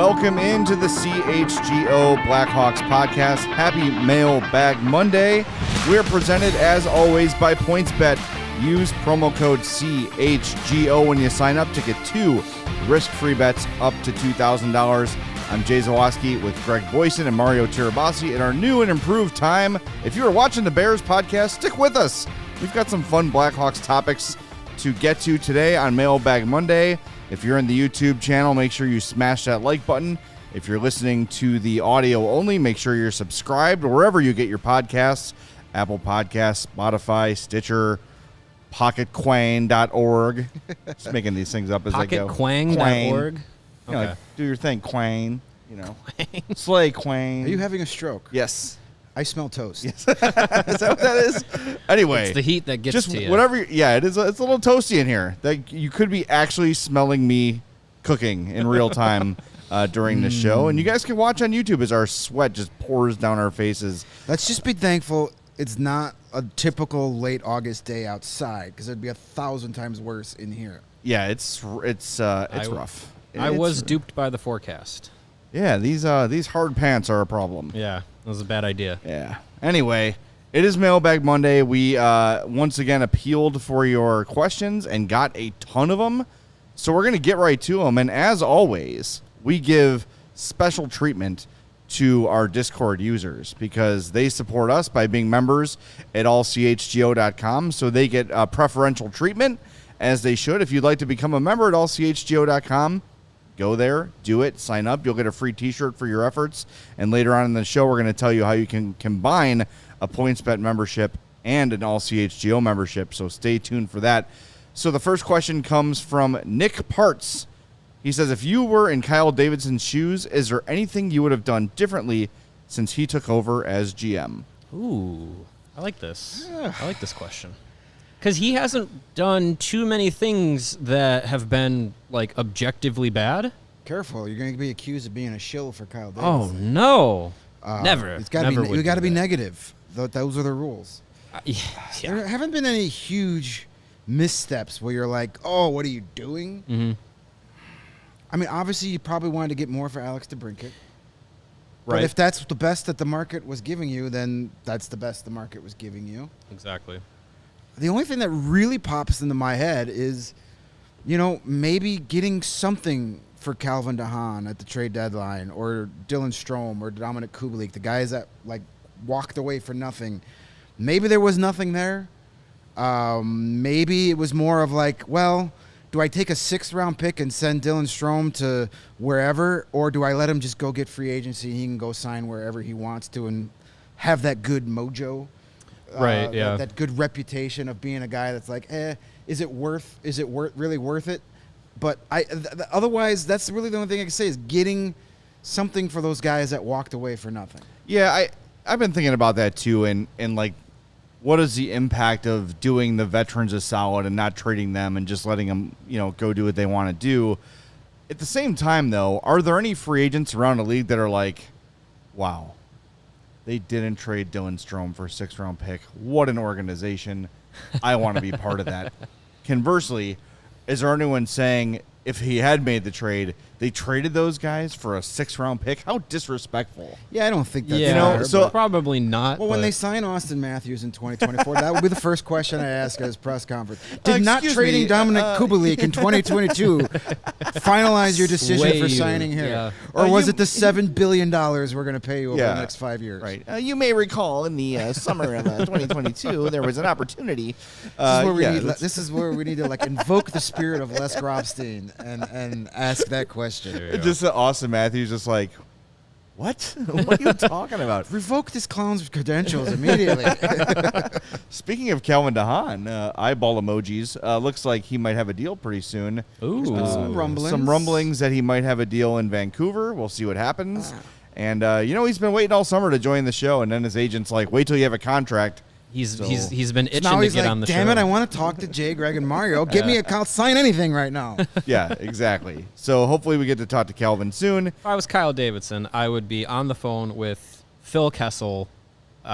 Welcome into the CHGO Blackhawks podcast. Happy Mailbag Monday. We're presented, as always, by PointsBet. Use promo code CHGO when you sign up to get 2 risk-free bets up to $2,000. I'm Jay Zawaski with Greg Boysen and Mario Tirabassi in our new and improved time. If you are watching the Bears podcast, stick with us. We've got some fun Blackhawks topics to get to today on Mailbag Monday. If you're in the YouTube channel, make sure you smash that like button. If you're listening to the audio only, make sure you're subscribed wherever you get your podcasts. Apple Podcasts, Spotify, Stitcher, PocketQuang.org. Just making these things up as I go. PocketQuang.org? You know, like, do your thing, Quang. You know, Slay Quang. Are you having a stroke? Yes. I smell toast. Yes. Is that what that is? Anyway. It's the heat that gets just to you. Whatever. Yeah, it is. It's a little toasty in here. That you could be actually smelling me cooking in real time during the show. And you guys can watch on YouTube as our sweat just pours down our faces. Let's just be thankful it's not a typical late August day outside, because it'd be 1,000 times worse in here. Yeah, it's rough. I was duped by the forecast. Yeah, these hard pants are a problem. Yeah, that was a bad idea. Yeah. Anyway, it is Mailbag Monday. We once again appealed for your questions and got a ton of them. So we're going to get right to them. And as always, we give special treatment to our Discord users because they support us by being members at allchgo.com. So they get preferential treatment, as they should. If you'd like to become a member at allchgo.com, go there, do it, sign up. You'll get a free T-shirt for your efforts. And later on in the show, we're going to tell you how you can combine a PointsBet membership and an All-CHGO membership. So stay tuned for that. So the first question comes from Nick Parts. He says, if you were in Kyle Davidson's shoes, is there anything you would have done differently since he took over as GM? Ooh, I like this. I like this question. Because he hasn't done too many things that have been, like, objectively bad. Careful, you're going to be accused of being a shill for Kyle Davidson. Oh, no. Never. It's gotta Never be, would you got to do be that. negative. Those are the rules. Yeah. There haven't been any huge missteps where you're like, oh, what are you doing? Mm-hmm. I mean, obviously, you probably wanted to get more for Alex DeBrincat. Right. But if that's the best that the market was giving you, then that's the best the market was giving you. Exactly. The only thing that really pops into my head is, you know, maybe getting something for Calvin DeHaan at the trade deadline, or Dylan Strome, or Dominic Kubalik, the guys that, like, walked away for nothing. Maybe there was nothing there. Maybe it was more of like, well, do I take a 6th-round pick and send Dylan Strome to wherever, or do I let him just go get free agency and he can go sign wherever he wants to and have that good mojo? Right, yeah. That good reputation of being a guy that's like, is it really worth it? But otherwise, that's really the only thing I can say is getting something for those guys that walked away for nothing. Yeah, I've been thinking about that too, and like, what is the impact of doing the veterans a solid and not trading them and just letting them, you know, go do what they want to do? At the same time, though, are there any free agents around the league that are like, wow, they didn't trade Dylan Strome for a 6th-round pick. What an organization. I want to be part of that. Conversely, is there anyone saying if he had made the trade, they traded those guys for a 6th-round pick? How disrespectful. Yeah, I don't think that's Yeah, fair, so- but- probably not. Well, when they sign Austin Matthews in 2024, that would be the first question I ask at his press conference. Did not excuse trading me, Dominic Kubalik in 2022 finalize your decision Sway for you. signing here? Yeah. Or was you- it the $7 billion we're going to pay you over Yeah. the next 5 years? Right. You may recall in the summer of 2022, there was an opportunity. This is where we need to like invoke the spirit of Les Grobstein and ask that question. Just Austin Matthews just like, what? What are you talking about? Revoke this clown's credentials immediately. Speaking of Calvin DeHaan, eyeball emojis, looks like he might have a deal pretty soon. Ooh. There's been some rumblings. Some rumblings that he might have a deal in Vancouver. We'll see what happens. And, you know, he's been waiting all summer to join the show, and then his agent's like, wait till you have a contract. He's So- he's been itching Now to he's get like, on the show. damn it, I want to talk to Jay, Greg, and Mario. Give me a call. Sign anything right now. Yeah, exactly. So hopefully we get to talk to Calvin soon. If I was Kyle Davidson, I would be on the phone with Phil Kessel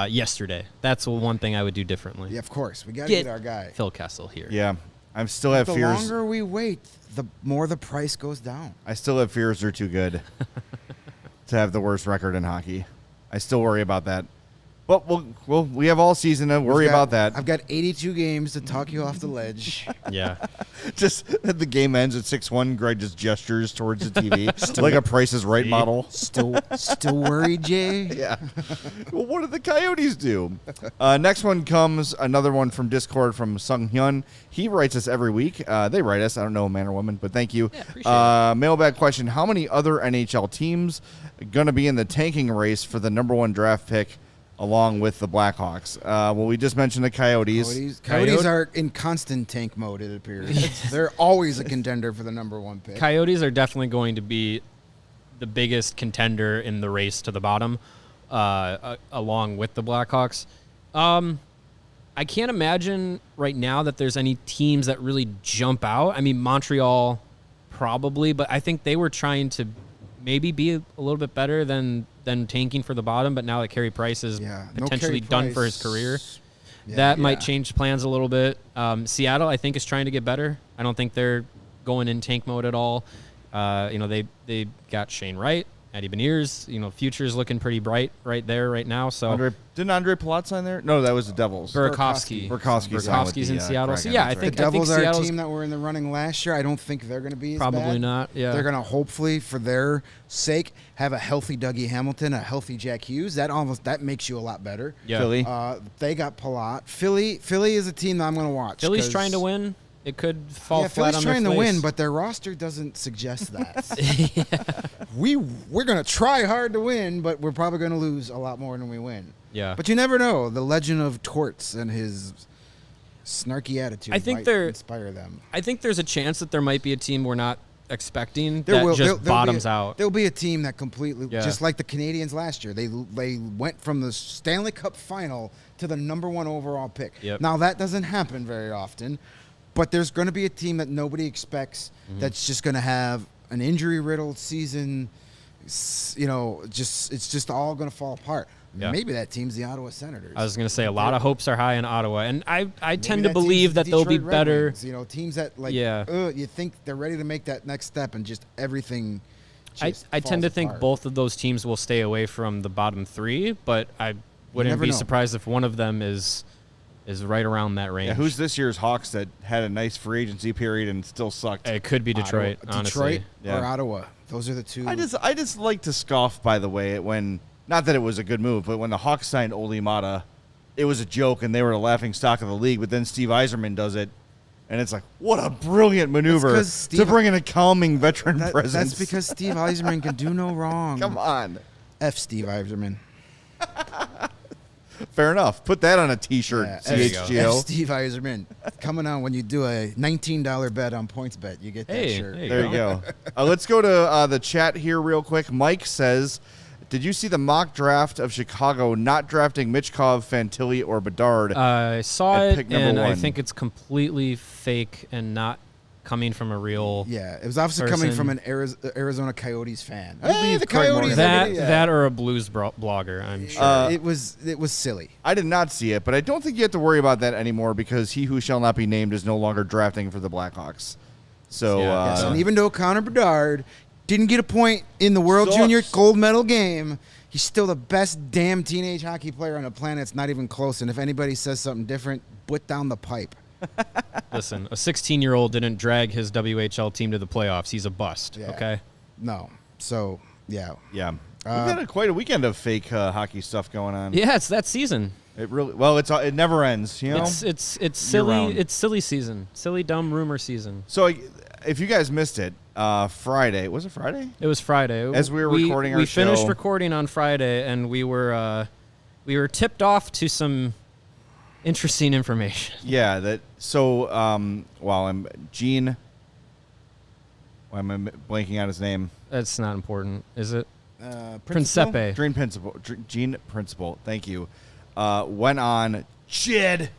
yesterday. That's the one thing I would do differently. Yeah, of course. We got to Get get our guy. Phil Kessel here. Yeah. I still have The fears. longer we wait, the more the price goes down. I still have fears they're too good to have the worst record in hockey. I still worry about that. But we have all season to worry about that. I've got 82 games to talk you off the ledge. Yeah. Just the game ends at 6-1. Greg just gestures towards the TV like a Price is Right model. Still worried, Jay? Yeah. Well, what did the Coyotes do? Next one comes another one from Discord from Sung Hyun. He writes us every week. They write us. I don't know, man or woman, but thank you. Yeah, appreciate it. Mailbag question: how many other NHL teams going to be in the tanking race for the number 1 draft pick? Along with the Blackhawks. Well, we just mentioned the Coyotes. Coyotes are in constant tank mode, it appears. They're always a contender for the number 1 pick. Coyotes are definitely going to be the biggest contender in the race to the bottom, along with the Blackhawks. I can't imagine right now that there's any teams that really jump out. I mean, Montreal probably, but I think they were trying to maybe be a little bit better than tanking for the bottom, but now that Carey Price is potentially done for his career, that might change plans a little bit. Seattle, I think, is trying to get better. I don't think they're going in tank mode at all. They got Shane Wright, Eddie Beniers. Future's looking pretty bright right there right now. So didn't Andre Palat sign there? No, that was the Devils. Burakovsky's in Seattle. So yeah, I think the Devils are a Seattle's team that were in the running last year. I don't think they're going to be as probably bad. not. Yeah, they're going to hopefully, for their sake, have a healthy Dougie Hamilton, a healthy Jack Hughes. That makes you a lot better. Yeah. Philly. They got Palat. Philly is a team that I'm going to watch. Philly's trying to win. It could fall flat Philly's on trying their to face. win, but their roster doesn't suggest that. We're going to try hard to win, but we're probably going to lose a lot more than we win. Yeah. But you never know. The legend of Torts and his snarky attitude might inspire them. I think there's a chance that there might be a team we're not expecting that bottoms out. There'll be a team that completely, just like the Canadians last year, they went from the Stanley Cup final to the number 1 overall pick. Yep. Now, that doesn't happen very often, but there's going to be a team that nobody expects that's just going to have an injury-riddled season. It's just all going to fall apart. Yeah. Maybe that team's the Ottawa Senators. I was going to say a lot of hopes are high in Ottawa, and I tend to that believe team's that the they'll be Detroit Red better. Wings, teams that you think they're ready to make that next step, and just everything. I tend to think both of those teams will stay away from the bottom 3, but I wouldn't be surprised if one of them is right around that range. Yeah, who's this year's Hawks that had a nice free agency period and still sucked? It could be Detroit, honestly. Detroit or Ottawa. Those are the two. I just like to scoff, by the way, when, not that it was a good move, but when the Hawks signed Ole Mata, it was a joke and they were the laughing stock of the league, but then Steve Yzerman does it, and it's like, what a brilliant maneuver to bring in a calming veteran presence. That's because Steve Yzerman can do no wrong. Come on. F Steve Yzerman. Fair enough. Put that on a T-shirt, CHGO. F Steve Yzerman. Coming on when you do a $19 bet on PointsBet. You get that shirt. There you go. Let's go to the chat here real quick. Mike says, did you see the mock draft of Chicago not drafting Michkov, Fantilli, or Bedard? I saw it, and 1? I think it's completely fake and not coming from a real it was obviously coming from an Arizona Coyotes fan. Hey, the Coyotes. That or a blues blogger, I'm sure. It was silly. I did not see it, but I don't think you have to worry about that anymore because he who shall not be named is no longer drafting for the Blackhawks. So, and even though Connor Bedard didn't get a point in the World Junior gold medal game, he's still the best damn teenage hockey player on the planet. It's not even close. And if anybody says something different, put down the pipe. Listen, a 16-year-old didn't drag his WHL team to the playoffs. He's a bust, okay? No. So, yeah. Yeah. We've had quite a weekend of fake hockey stuff going on. Yeah, it's that season. It really it never ends, you know? It's silly. It's silly season. Silly, dumb rumor season. So if you guys missed it, Friday. Was it Friday? It was Friday. As we were recording our show. We finished recording on Friday, and we were tipped off to some interesting information. Yeah, Gene. Why am I blanking out his name? That's not important, is it? Principe. Gene Principal. Thank you. Went on Chid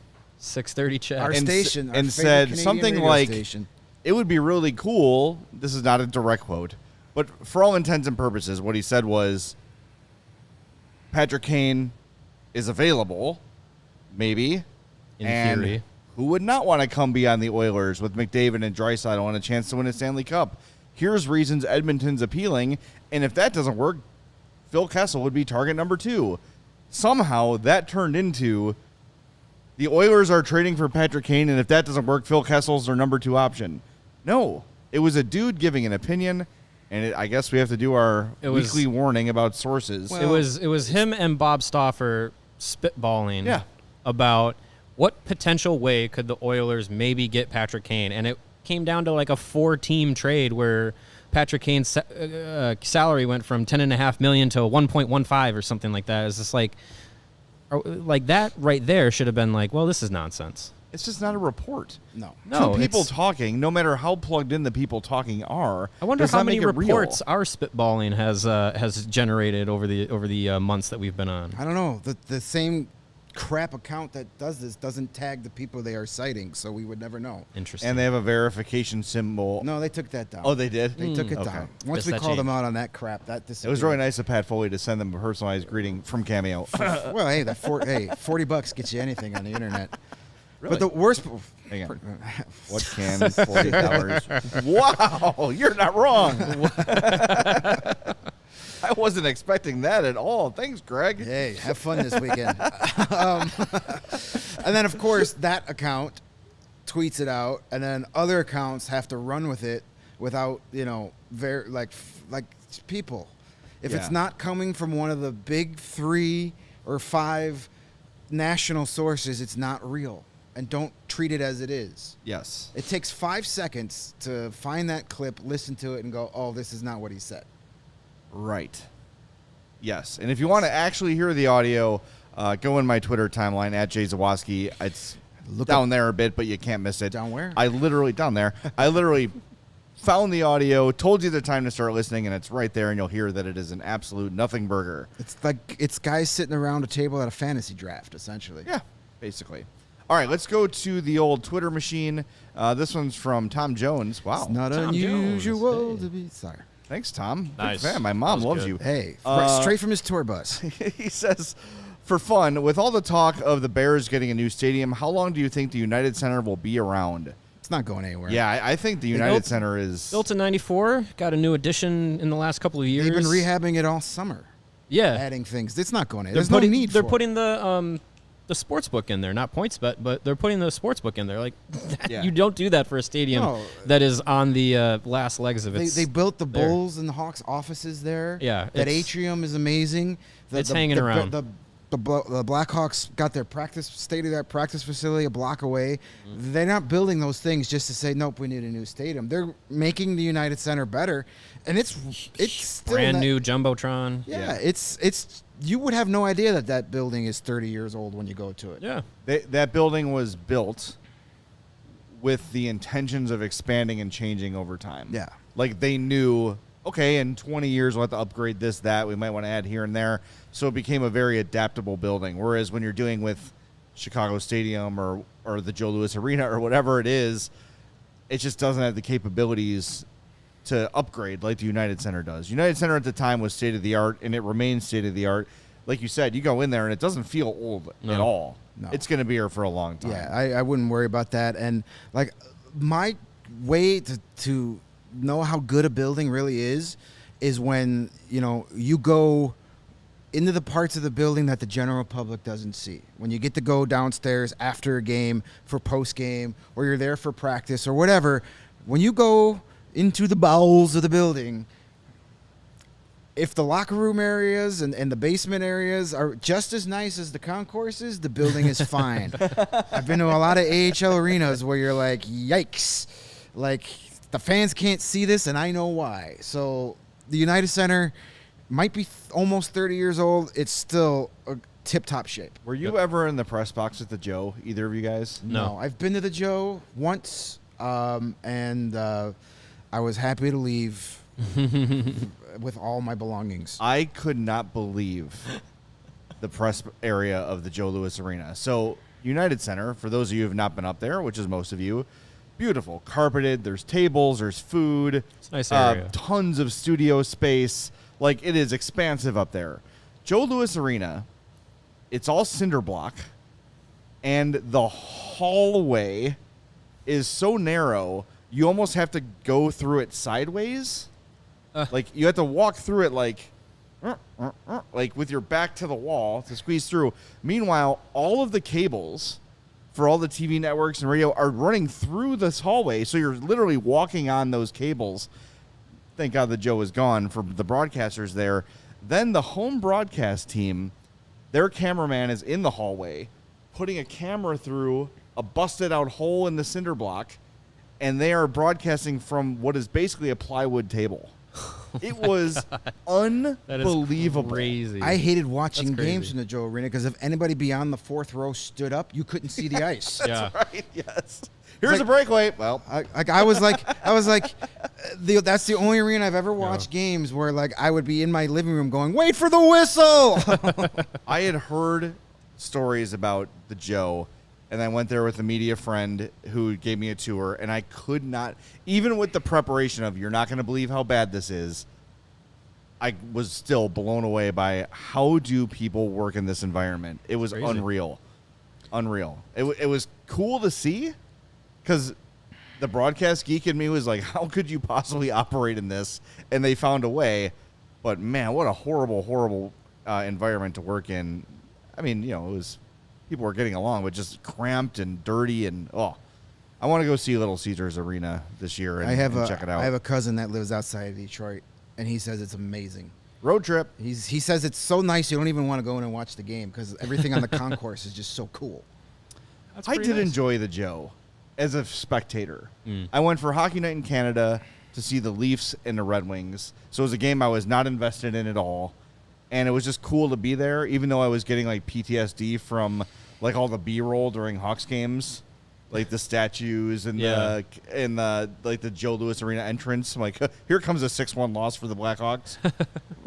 6:30 chat. Our station. And our said Canadian something radio like, station. it would be really cool. This is not a direct quote, but for all intents and purposes, what he said was Patrick Kane is available, maybe. In theory. Who would not want to come be on the Oilers with McDavid and Draisaitl and a chance to win a Stanley Cup? Here's reasons Edmonton's appealing, and if that doesn't work, Phil Kessel would be target number 2. Somehow that turned into the Oilers are trading for Patrick Kane, and if that doesn't work, Phil Kessel's their number 2 option. No, it was a dude giving an opinion, and I guess we have to do our weekly warning about sources. Well, it was him and Bob Stauffer spitballing about what potential way could the Oilers maybe get Patrick Kane, and it came down to like a 4-team trade where Patrick Kane's salary went from $10.5 million to 1.15 or something like that. It's just like that right there should have been like, well, this is nonsense. It's just not a report. No. Two people talking, no matter how plugged in the people talking are. I wonder how many reports our spitballing has generated over the months that we've been on. I don't know. The same crap account that does this doesn't tag the people they are citing, so we would never know. Interesting. And they have a verification symbol. No, they took that down. Oh, they did? They took it down. Once we called them out on that crap, that disappeared. It was really nice of Pat Foley to send them a personalized greeting from Cameo. Well, hey, $40 gets you anything on the internet. Really? But the worst... Hang on. What can $40? Wow, you're not wrong. I wasn't expecting that at all. Thanks, Greg. Hey, have fun this weekend. And then, of course, that account tweets it out, and then other accounts have to run with it without, very like people. If it's not coming from one of the big 3 or 5 national sources, it's not real. And don't treat it as it is. Yes. It takes 5 seconds to find that clip, listen to it, and go, oh, this is not what he said. Right. Yes. And if you want to actually hear the audio, go in my Twitter timeline at Jay Zawaski. It's down there a bit, but you can't miss it. Down where? Down there. I literally found the audio, told you the time to start listening, and it's right there, and you'll hear that it is an absolute nothing burger. It's guys sitting around a table at a fantasy draft, essentially. Yeah, basically. All right, let's go to the old Twitter machine. This one's from Tom Jones. Wow. It's not Tom unusual Jones. to be... Sorry. Thanks, Tom. Nice. Big fan. My mom loves good. you. Hey, straight from his tour bus. He says, for fun, with all the talk of the Bears getting a new stadium, how long do you think the United Center will be around? It's not going anywhere. Yeah, I think the United Center is... Built in 94, got a new addition in the last couple of years. They've been rehabbing it all summer. Yeah. Adding things. It's not going anywhere. There's no need for it. They're putting the sports book in there, not points bet, but they're putting the sports book in there. Like, you don't do that for a stadium that is on the last legs of it. They built the Bulls and the Hawks offices there. Yeah, that atrium is amazing. It's hanging around. The Blackhawks got their state-of-the-art practice facility a block away. Mm-hmm. They're not building those things just to say, nope, we need a new stadium. They're making the United Center better, and it's still brand new jumbotron. Yeah, it's. You would have no idea that building is 30 years old when you go to it. Yeah. That building was built with the intentions of expanding and changing over time. Yeah. Like they knew, okay, in 20 years we'll have to upgrade this, that. We might want to add here and there. So it became a very adaptable building. Whereas when you're doing with Chicago Stadium or the Joe Louis Arena or whatever it is, it just doesn't have the capabilities to upgrade like the United Center does. United Center at the time was state-of-the-art, and it remains state-of-the-art. Like you said, you go in there, and it doesn't feel old at all. No. It's going to be here for a long time. Yeah, I wouldn't worry about that. And, like, my way to know how good a building really is when, you go into the parts of the building that the general public doesn't see. When you get to go downstairs after a game for post-game, or you're there for practice or whatever, when you go into the bowels of the building, if the locker room areas and the basement areas are just as nice as the concourses, the building is fine. I've been to a lot of AHL arenas where you're like, yikes. Like, the fans can't see this, and I know why. So the United Center might be almost 30 years old. It's still a tip-top shape. Were you ever in the press box at the Joe, either of you guys? No. I've been to the Joe once, and I was happy to leave with all my belongings. I could not believe the press area of the Joe Louis Arena. So United Center, for those of you who have not been up there, which is most of you, beautiful, carpeted. There's tables, there's food. It's a nice area. Tons of studio space. Like, it is expansive up there. Joe Louis Arena, it's all cinder block. and the hallway is so narrow, you almost have to go through it sideways. Like, you have to walk through it like with your back to the wall to squeeze through. Meanwhile, all of the cables for all the TV networks and radio are running through this hallway, so you're literally walking on those cables. Thank God that Joe is gone for the broadcasters there. Then the home broadcast team, their cameraman is in the hallway, putting a camera through a busted-out hole in the cinder block, and they are broadcasting from what is basically a plywood table. It was unbelievable. That is crazy. I hated watching That's games crazy. in the Joe Arena because if anybody beyond the fourth row stood up, you couldn't see the ice. Yeah. Right, yes. Here's like- a breakaway. Well, I was like, that's the only arena I've ever watched games where like I would be in my living room going, wait for the whistle. I had heard stories about the Joe, and I went there with a media friend who gave me a tour, and I could not, even with the preparation of you're not going to believe how bad this is, I was still blown away by how do people work in this environment. It was Crazy. unreal. It was cool to see, because the broadcast geek in me was like, how could you possibly operate in this? And they found a way. But, man, what a horrible environment to work in. I mean, it was people were getting along, but just cramped and dirty. And, I want to go see Little Caesars Arena this year and check it out. I have a cousin that lives outside of Detroit, and he says it's amazing. Road trip. He says it's so nice you don't even want to go in and watch the game because everything on the concourse is just so cool. That's I pretty did nice. enjoy the Joe as a spectator. I went for Hockey Night in Canada to see the Leafs and the Red Wings. So it was a game I was not invested in at all. And it was just cool to be there, even though I was getting like PTSD from like all the B-roll during Hawks games, like the statues and the Joe Louis Arena entrance. I'm like, here comes a 6-1 loss for the Blackhawks.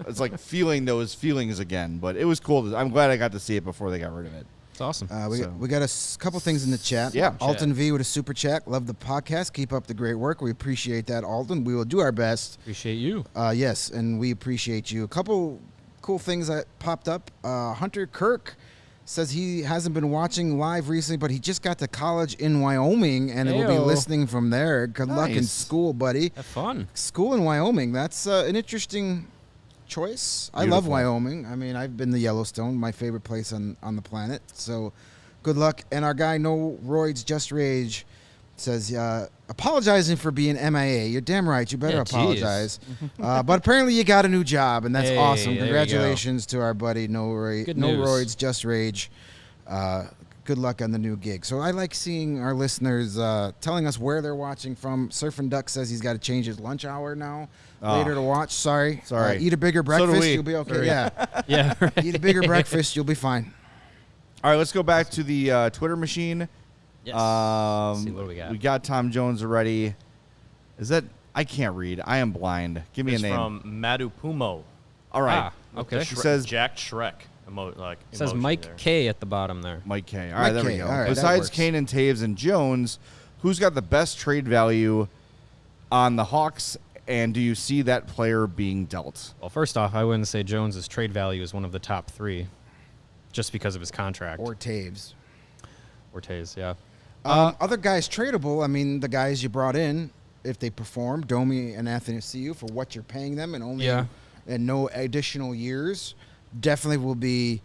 It's like feeling those feelings again, but it was cool. I'm glad I got to see it before they got rid of it. It's awesome. We got couple things in the chat. Yeah. Alton V with a super chat. Love the podcast. Keep up the great work. We appreciate that, Alton. We will do our best. Appreciate you. Yes, and we appreciate you. A couple cool things that popped up. Hunter Kirk says he hasn't been watching live recently, but he just got to college in Wyoming and will be Heyo. listening from there. Good luck in Nice. school, buddy. Have fun. School in Wyoming. That's an interesting choice. I love Beautiful. Wyoming. I mean, I've been to Yellowstone, my favorite place on the planet. So good luck. And our guy, No Roids Just Rage, says, apologizing for being MIA. You're damn right. You better Yeah, geez. apologize. But apparently you got a new job, and that's Hey, awesome. there you Congratulations to our buddy, No Good news. Roids Just Rage. Good luck on the new gig. So I like seeing our listeners telling us where they're watching from. Surfing Duck says he's got to change his lunch hour now. Later to watch. Sorry. Eat a bigger do breakfast. we. You'll be okay. Sorry. Yeah. Yeah. Right. Eat a bigger breakfast. You'll be fine. All right, let's go back to the Twitter machine. Yes. Let's see what do we got. We got Tom Jones already. Is that? I can't read. I am blind. Give me It's a name. from Madupumo. All right. Okay. He says Jack Shrek. It says emoji Mike there. K at the bottom there. Mike K. All right, there K. we go. All right, that Besides works. Kane and Taves and Jones, who's got the best trade value on the Hawks, and do you see that player being dealt? Well, first off, I wouldn't say Jones's trade value is one of the top 3, just because of his contract. Or Taves. Ortiz, yeah. Other guys tradable. I mean, the guys you brought in, if they perform, Domi and Anthony Ciu, for what you're paying them and only and no additional years, definitely will be.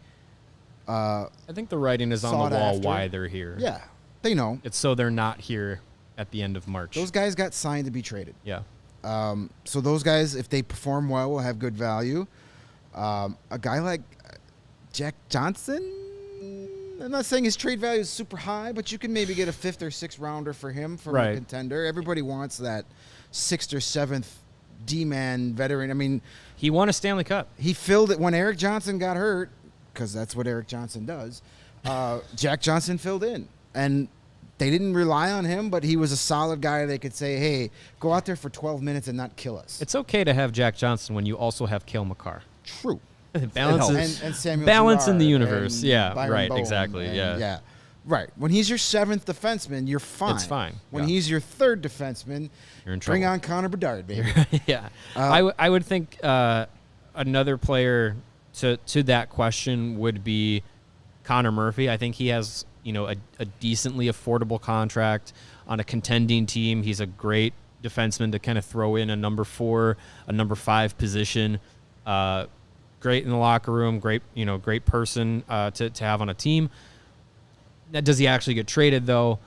I think the writing is on Sought the wall after. why they're here. Yeah, they know. It's so they're not here at the end of March. Those guys got signed to be traded. Yeah. So those guys, if they perform well, will have good value. A guy like Jack Johnson, I'm not saying his trade value is super high, but you can maybe get a 5th or 6th rounder for him from a Right. contender. Everybody wants that 6th or 7th D-man veteran. I mean, He won a Stanley Cup. he filled it when Eric Johnson got hurt, because that's what Eric Johnson does. Jack Johnson filled in, and they didn't rely on him, but he was a solid guy. They could say, hey, go out there for 12 minutes and not kill us. It's okay to have Jack Johnson when you also have Cale Makar. True. Balance helps. is And Samuel balance in the Girard universe. and Yeah, Byron right, Bowen exactly. and- Yeah. Right. When he's your 7th defenseman, you're fine. It's fine, When yeah. he's your 3rd defenseman, You're in bring trouble. on Connor Bedard, baby. Yeah. I would think another player to that question would be Connor Murphy. I think he has, a decently affordable contract on a contending team. He's a great defenseman to kind of throw in a number 4, a number 5 position. Great in the locker room, great person to have on a team. Now, does he actually get traded, though?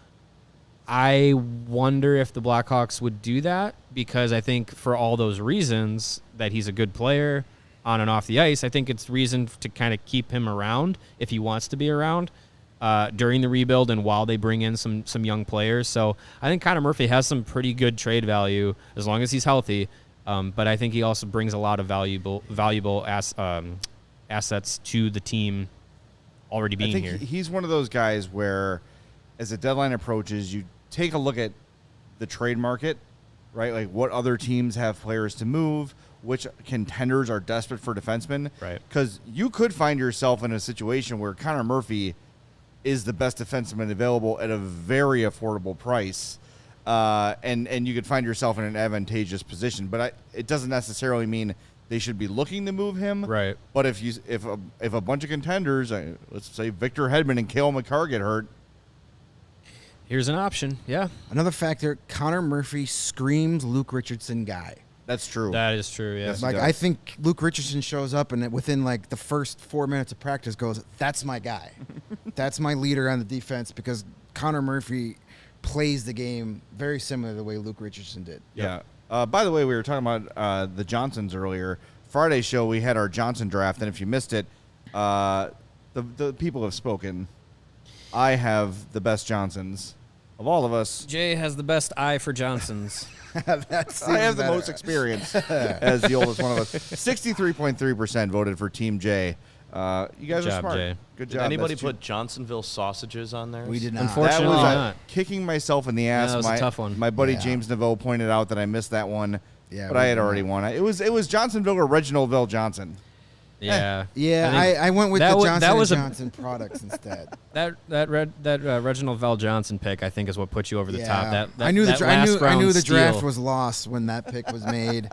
I wonder if the Blackhawks would do that, because I think for all those reasons, that he's a good player on and off the ice, I think it's reason to kind of keep him around if he wants to be around during the rebuild and while they bring in some young players. So I think Connor Murphy has some pretty good trade value as long as he's healthy. But I think he also brings a lot of valuable assets to the team already being here. I think he's one of those guys where, as the deadline approaches, you take a look at the trade market, right? Like what other teams have players to move, which contenders are desperate for defensemen. Right. Because you could find yourself in a situation where Connor Murphy is the best defenseman available at a very affordable price. And you could find yourself in an advantageous position. But it doesn't necessarily mean they should be looking to move him. Right. But if a bunch of contenders, let's say Victor Hedman and Cale Makar get hurt, here's an option. Yeah. Another factor, Connor Murphy screams Luke Richardson guy. that's true. That is true, yeah. Yes. Like, does. I think Luke Richardson shows up and within like the first 4 minutes of practice goes, that's my guy. That's my leader on the defense, because Connor Murphy plays the game very similar to the way Luke Richardson did. Yeah. By the way, we were talking about the Johnsons earlier. Friday's show, we had our Johnson draft, and if you missed it, the people have spoken. I have the best Johnsons of all of us. Jay has the best eye for Johnsons. I have the most experience as the oldest one of us. 63.3% voted for Team J. You guys Good are job, smart. Jay. Good Did job. anybody That's put Johnsonville sausages on there? We did not. That Unfortunately was not. kicking myself in the ass. that was a tough one. My buddy Yeah. James Naveau pointed out that I missed that one, Yeah, but we I had did already not. won. It was Johnsonville or Reginaldville Johnson. Yeah. Yeah, think I went with that the wa- Johnson that was a- Johnson products instead. That Reginald Vell Johnson pick, I think, is what put you over the top. That I knew that I last knew round the draft steal. was lost when that pick was made.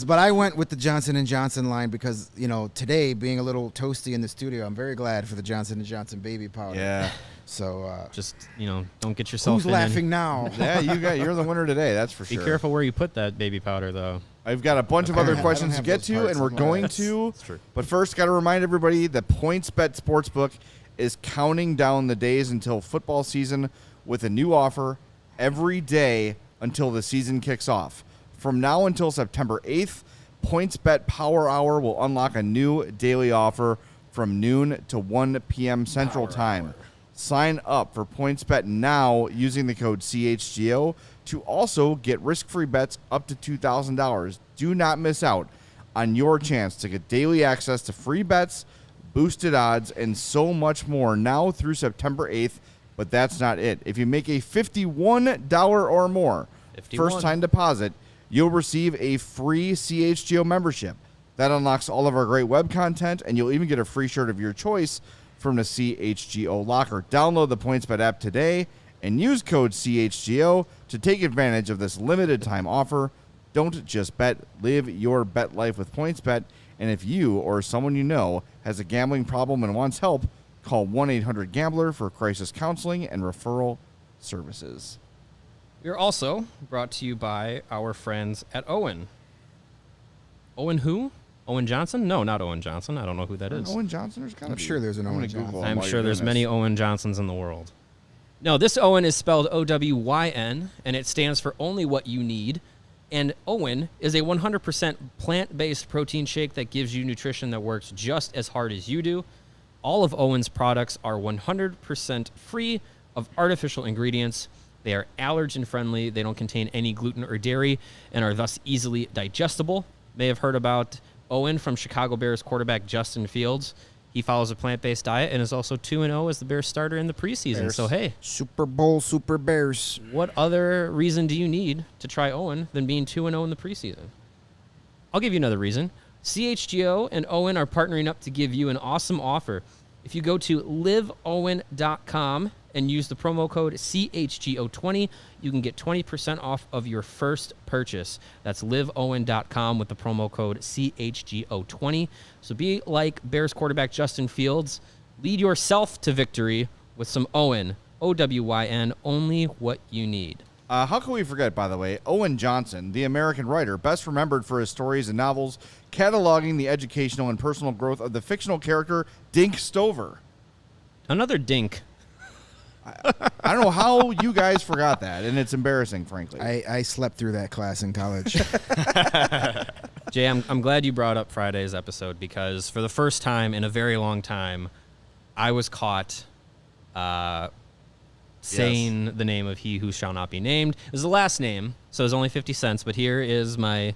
But I went with the Johnson & Johnson line because, today being a little toasty in the studio, I'm very glad for the Johnson & Johnson baby powder. Yeah. So Just, don't get yourself who's in laughing now? Yeah, you're the winner today. That's for Be sure. careful where you put that baby powder, though. I've got a bunch of I other don't questions to have get those to, parts and we're on my going list. to. That's true. But first, got to remind everybody that PointsBet Sportsbook is counting down the days until football season with a new offer every day until the season kicks off. From now until September 8th, PointsBet Power Hour will unlock a new daily offer from noon to 1 p.m. Central Time. Sign up for PointsBet now using the code CHGO to also get risk-free bets up to $2,000. Do not miss out on your chance to get daily access to free bets, boosted odds, and so much more now through September 8th. But that's not it. If you make a $51 or more 51. first-time deposit, you'll receive a free CHGO membership. That unlocks all of our great web content, and you'll even get a free shirt of your choice from the CHGO Locker. Download the PointsBet app today and use code CHGO to take advantage of this limited time offer. Don't just bet, live your bet life with PointsBet. And if you or someone you know has a gambling problem and wants help, call 1-800-GAMBLER for crisis counseling and referral services. We are also brought to you by our friends at Owen. Owen who? Owen Johnson? No, not Owen Johnson. I don't know who that is. Owen Johnson? There's gotta I'm be. sure there's an I'm Owen gonna Google Johnson. him I'm while sure you're there's doing many this. Owen Johnsons in the world. No, this Owen is spelled O-W-Y-N, and it stands for only what you need. And Owen is a 100% plant-based protein shake that gives you nutrition that works just as hard as you do. All of Owen's products are 100% free of artificial ingredients. They are allergen-friendly. They don't contain any gluten or dairy and are thus easily digestible. May have heard about Owen from Chicago Bears quarterback Justin Fields. He follows a plant-based diet and is also 2-0 as the Bears starter in the preseason. Bears. So, hey, Super Bowl Super Bears. what other reason do you need to try Owen than being 2-0 in the preseason? I'll give you another reason. CHGO and Owen are partnering up to give you an awesome offer. If you go to liveowen.com and use the promo code CHGO20, you can get 20% off of your first purchase. That's liveowen.com with the promo code CHGO20. So be like Bears quarterback Justin Fields Lead yourself to victory with some Owen, OWYN, only what you need. How can we forget, by the way, Owen Johnson, the American writer, best remembered for his stories and novels cataloging the educational and personal growth of the fictional character Dink Stover. Another dink. I don't know how you guys forgot that, and it's embarrassing, frankly. I slept through that class in college. Jay, I'm glad you brought up Friday's episode because for the first time in a very long time, I was caught saying the name of he who shall not be named. It was the last name, so it was only 50 cents, but here is my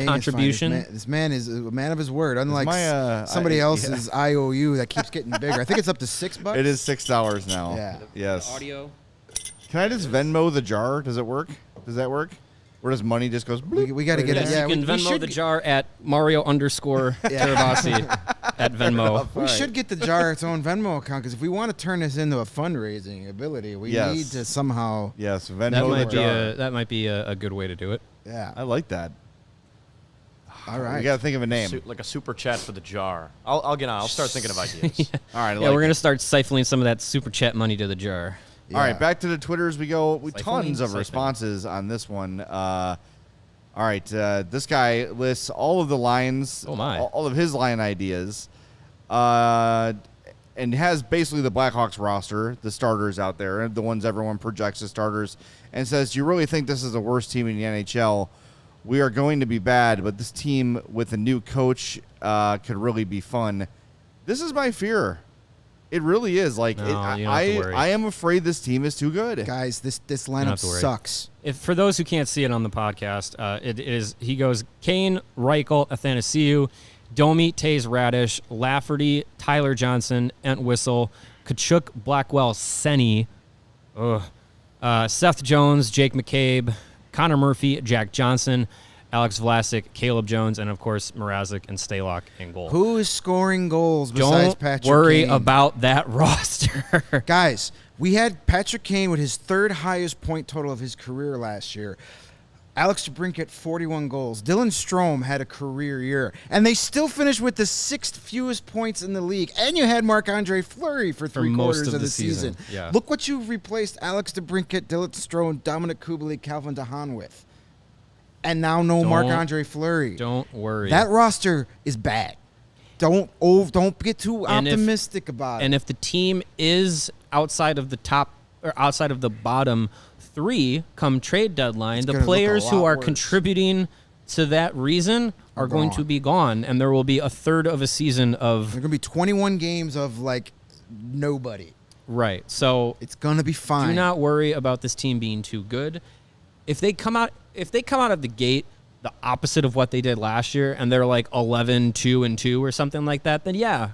contribution. This man is a man of his word, unlike somebody else's IOU that keeps getting bigger. I think it's up to $6. It is $6 now. Yeah. Yes. Audio. Can I just Venmo the jar? Does it work? Does that work? Or does money just goes bloop? We got to get it. Yes, Yeah, you can we Venmo should the jar at Mario_Tirabassi at Venmo. We should get the jar its own Venmo account because if we want to turn this into a fundraising ability, we need to somehow. Yes, Venmo the jar. That might be a good way to do it. Yeah. I like that. All right. We got to think of a name. Like a super chat for the jar. I'll get on. I'll start thinking of ideas. All right. We're going to start siphoning some of that super chat money to the jar. Yeah. All right, back to the Twitters we go. Siphoning? Tons of Siphoning. responses on this one. All right, this guy lists all of the lines, Oh, my. all of his line ideas, and has basically the Blackhawks roster, the starters out there, the ones everyone projects as starters, and says, do you really think this is the worst team in the NHL? We are going to be bad, but this team with a new coach could really be fun. This is my fear. It really is. Like, No, you don't have to worry. I am afraid this team is too good. Guys, this have lineup to worry. sucks. If for those who can't see it on the podcast, it is he goes Kane, Reichel, Athanasiou, Domi, Taze, Radish, Lafferty, Tyler Johnson, Entwistle, Kachuk, Blackwell, Senny, Seth Jones, Jake McCabe, Connor Murphy, Jack Johnson, Alex Vlasic, Caleb Jones, and of course Mrazek and Stalock in goal. Who is scoring goals besides Don't Patrick worry Kane? about that roster. Guys, we had Patrick Kane with his third highest point total of his career last year. Alex DeBrincat, 41 goals. Dylan Strome had a career year. And they still finished with the sixth fewest points in the league. And you had Marc-Andre Fleury for three most quarters of of the the season. Yeah. Look what you've replaced Alex DeBrincat, Dylan Strome, Dominic Kubalik, Calvin DeHaan with. And now no Marc-Andre Fleury. Don't worry. That roster is bad. Don't get too optimistic about it. And if the team is outside of the top or outside of the bottom three come trade deadline, the gonna look a players who lot are worse. contributing to that reason are going gone. to be gone, and there will be a third of a season of There's going to be 21 games of, like, nobody. right. So It's going to be fine. do not worry about this team being too good. If they come out of the gate the opposite of what they did last year and they're like 11-2-2 or something like that, then yeah,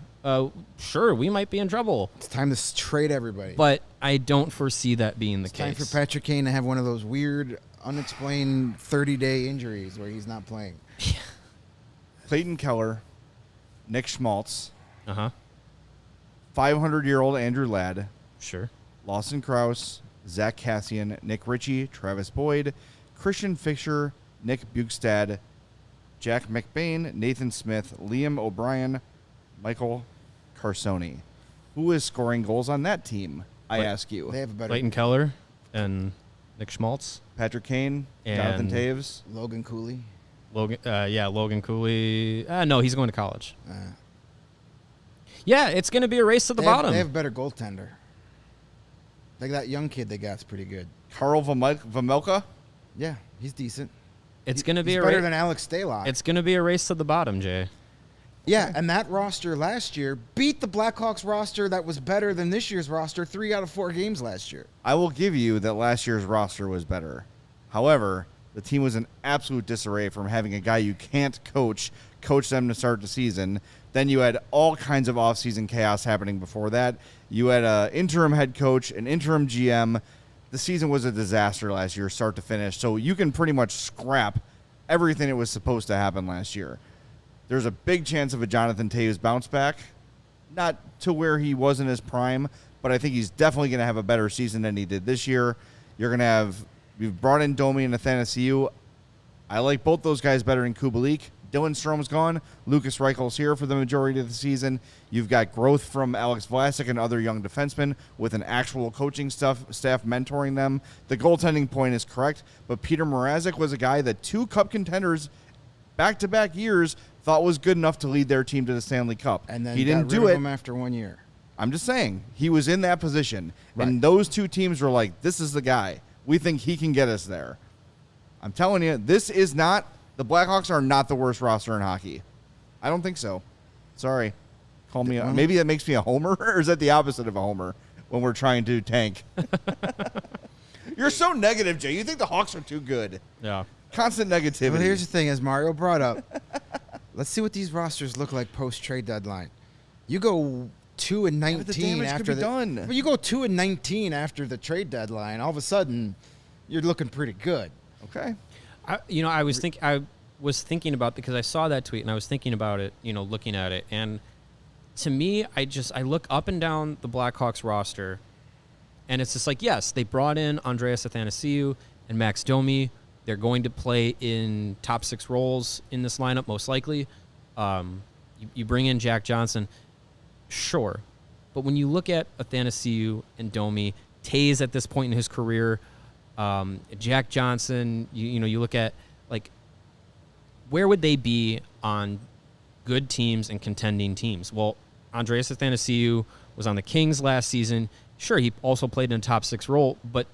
sure, we might be in trouble. It's time to trade everybody. But I don't foresee that being the It's time case. for Patrick Kane to have one of those weird, unexplained 30-day injuries where he's not playing. Clayton Keller, Nick Schmaltz, Uh-huh. 500-year-old Andrew Ladd, Sure. Lawson Krause, Zach Cassian, Nick Ritchie, Travis Boyd, Christian Fischer, Nick Bukestad, Jack McBain, Nathan Smith, Liam O'Brien, Michael Carsoni. Who is scoring goals on that team, I ask you? They have a better Clayton Keller and Nick Schmaltz. Patrick Kane, And- Jonathan Taves. Logan Cooley. Logan Cooley. No, he's going to college. Uh, Yeah, it's going to be a race to the bottom. They have a better goaltender. Like that young kid they got's pretty good. Carl Vamelka. Yeah, he's decent. It's going to be He's a better race. than Alex Stalock. It's going to be a race to the bottom, Jay. Yeah, and that roster last year beat the Blackhawks roster that was better than this year's roster 3 out of 4 games last year. I will give you that last year's roster was better. However, the team was in absolute disarray from having a guy you can't coach them to start the season. Then you had all kinds of offseason chaos happening before that. You had an interim head coach, an interim GM. The season was a disaster last year, start to finish. So you can pretty much scrap everything that was supposed to happen last year. There's a big chance of a Jonathan Taves bounce back. Not to where he was in his prime, but I think he's definitely going to have a better season than he did this year. You've brought in Domi and Athanasiou. I like both those guys better than Kubalik. Dylan Strom's gone. Lucas Reichel's here for the majority of the season. You've got growth from Alex Vlasic and other young defensemen with an actual coaching staff mentoring them. The goaltending point is correct, but Peter Mrazek was a guy that 2 cup contenders back-to-back years thought was good enough to lead their team to the Stanley Cup. And then he didn't got do rid it of him after 1 year. I'm just saying, he was in that position. Right. And those 2 teams were like, this is the guy. We think he can get us there. I'm telling you, this is not, the Blackhawks are not the worst roster in hockey. I don't think so. Sorry. Call me, maybe that makes me a homer, or is that the opposite of a homer when we're trying to tank? You're so negative, Jay. You think the Hawks are too good. Yeah. Constant negativity. But here's the thing, as Mario brought up, let's see what these rosters look like post-trade deadline. You go 2-19 but the damage after could be done. Well, you go 2-19 after the trade deadline. All of a sudden, you're looking pretty good. Okay. I was thinking about, because I saw that tweet and I was thinking about it, looking at it, and to me, I look up and down the Blackhawks roster, and it's just like, yes, they brought in Andreas Athanasiou and Max Domi. They're going to play in top 6 roles in this lineup, most likely. You bring in Jack Johnson, sure, but when you look at Athanasiou and Domi, Taze at this point in his career, Jack Johnson, you look at, like, where would they be on good teams and contending teams? Well, Andreas Athanasiou was on the Kings last season. Sure, he also played in a top 6 role, but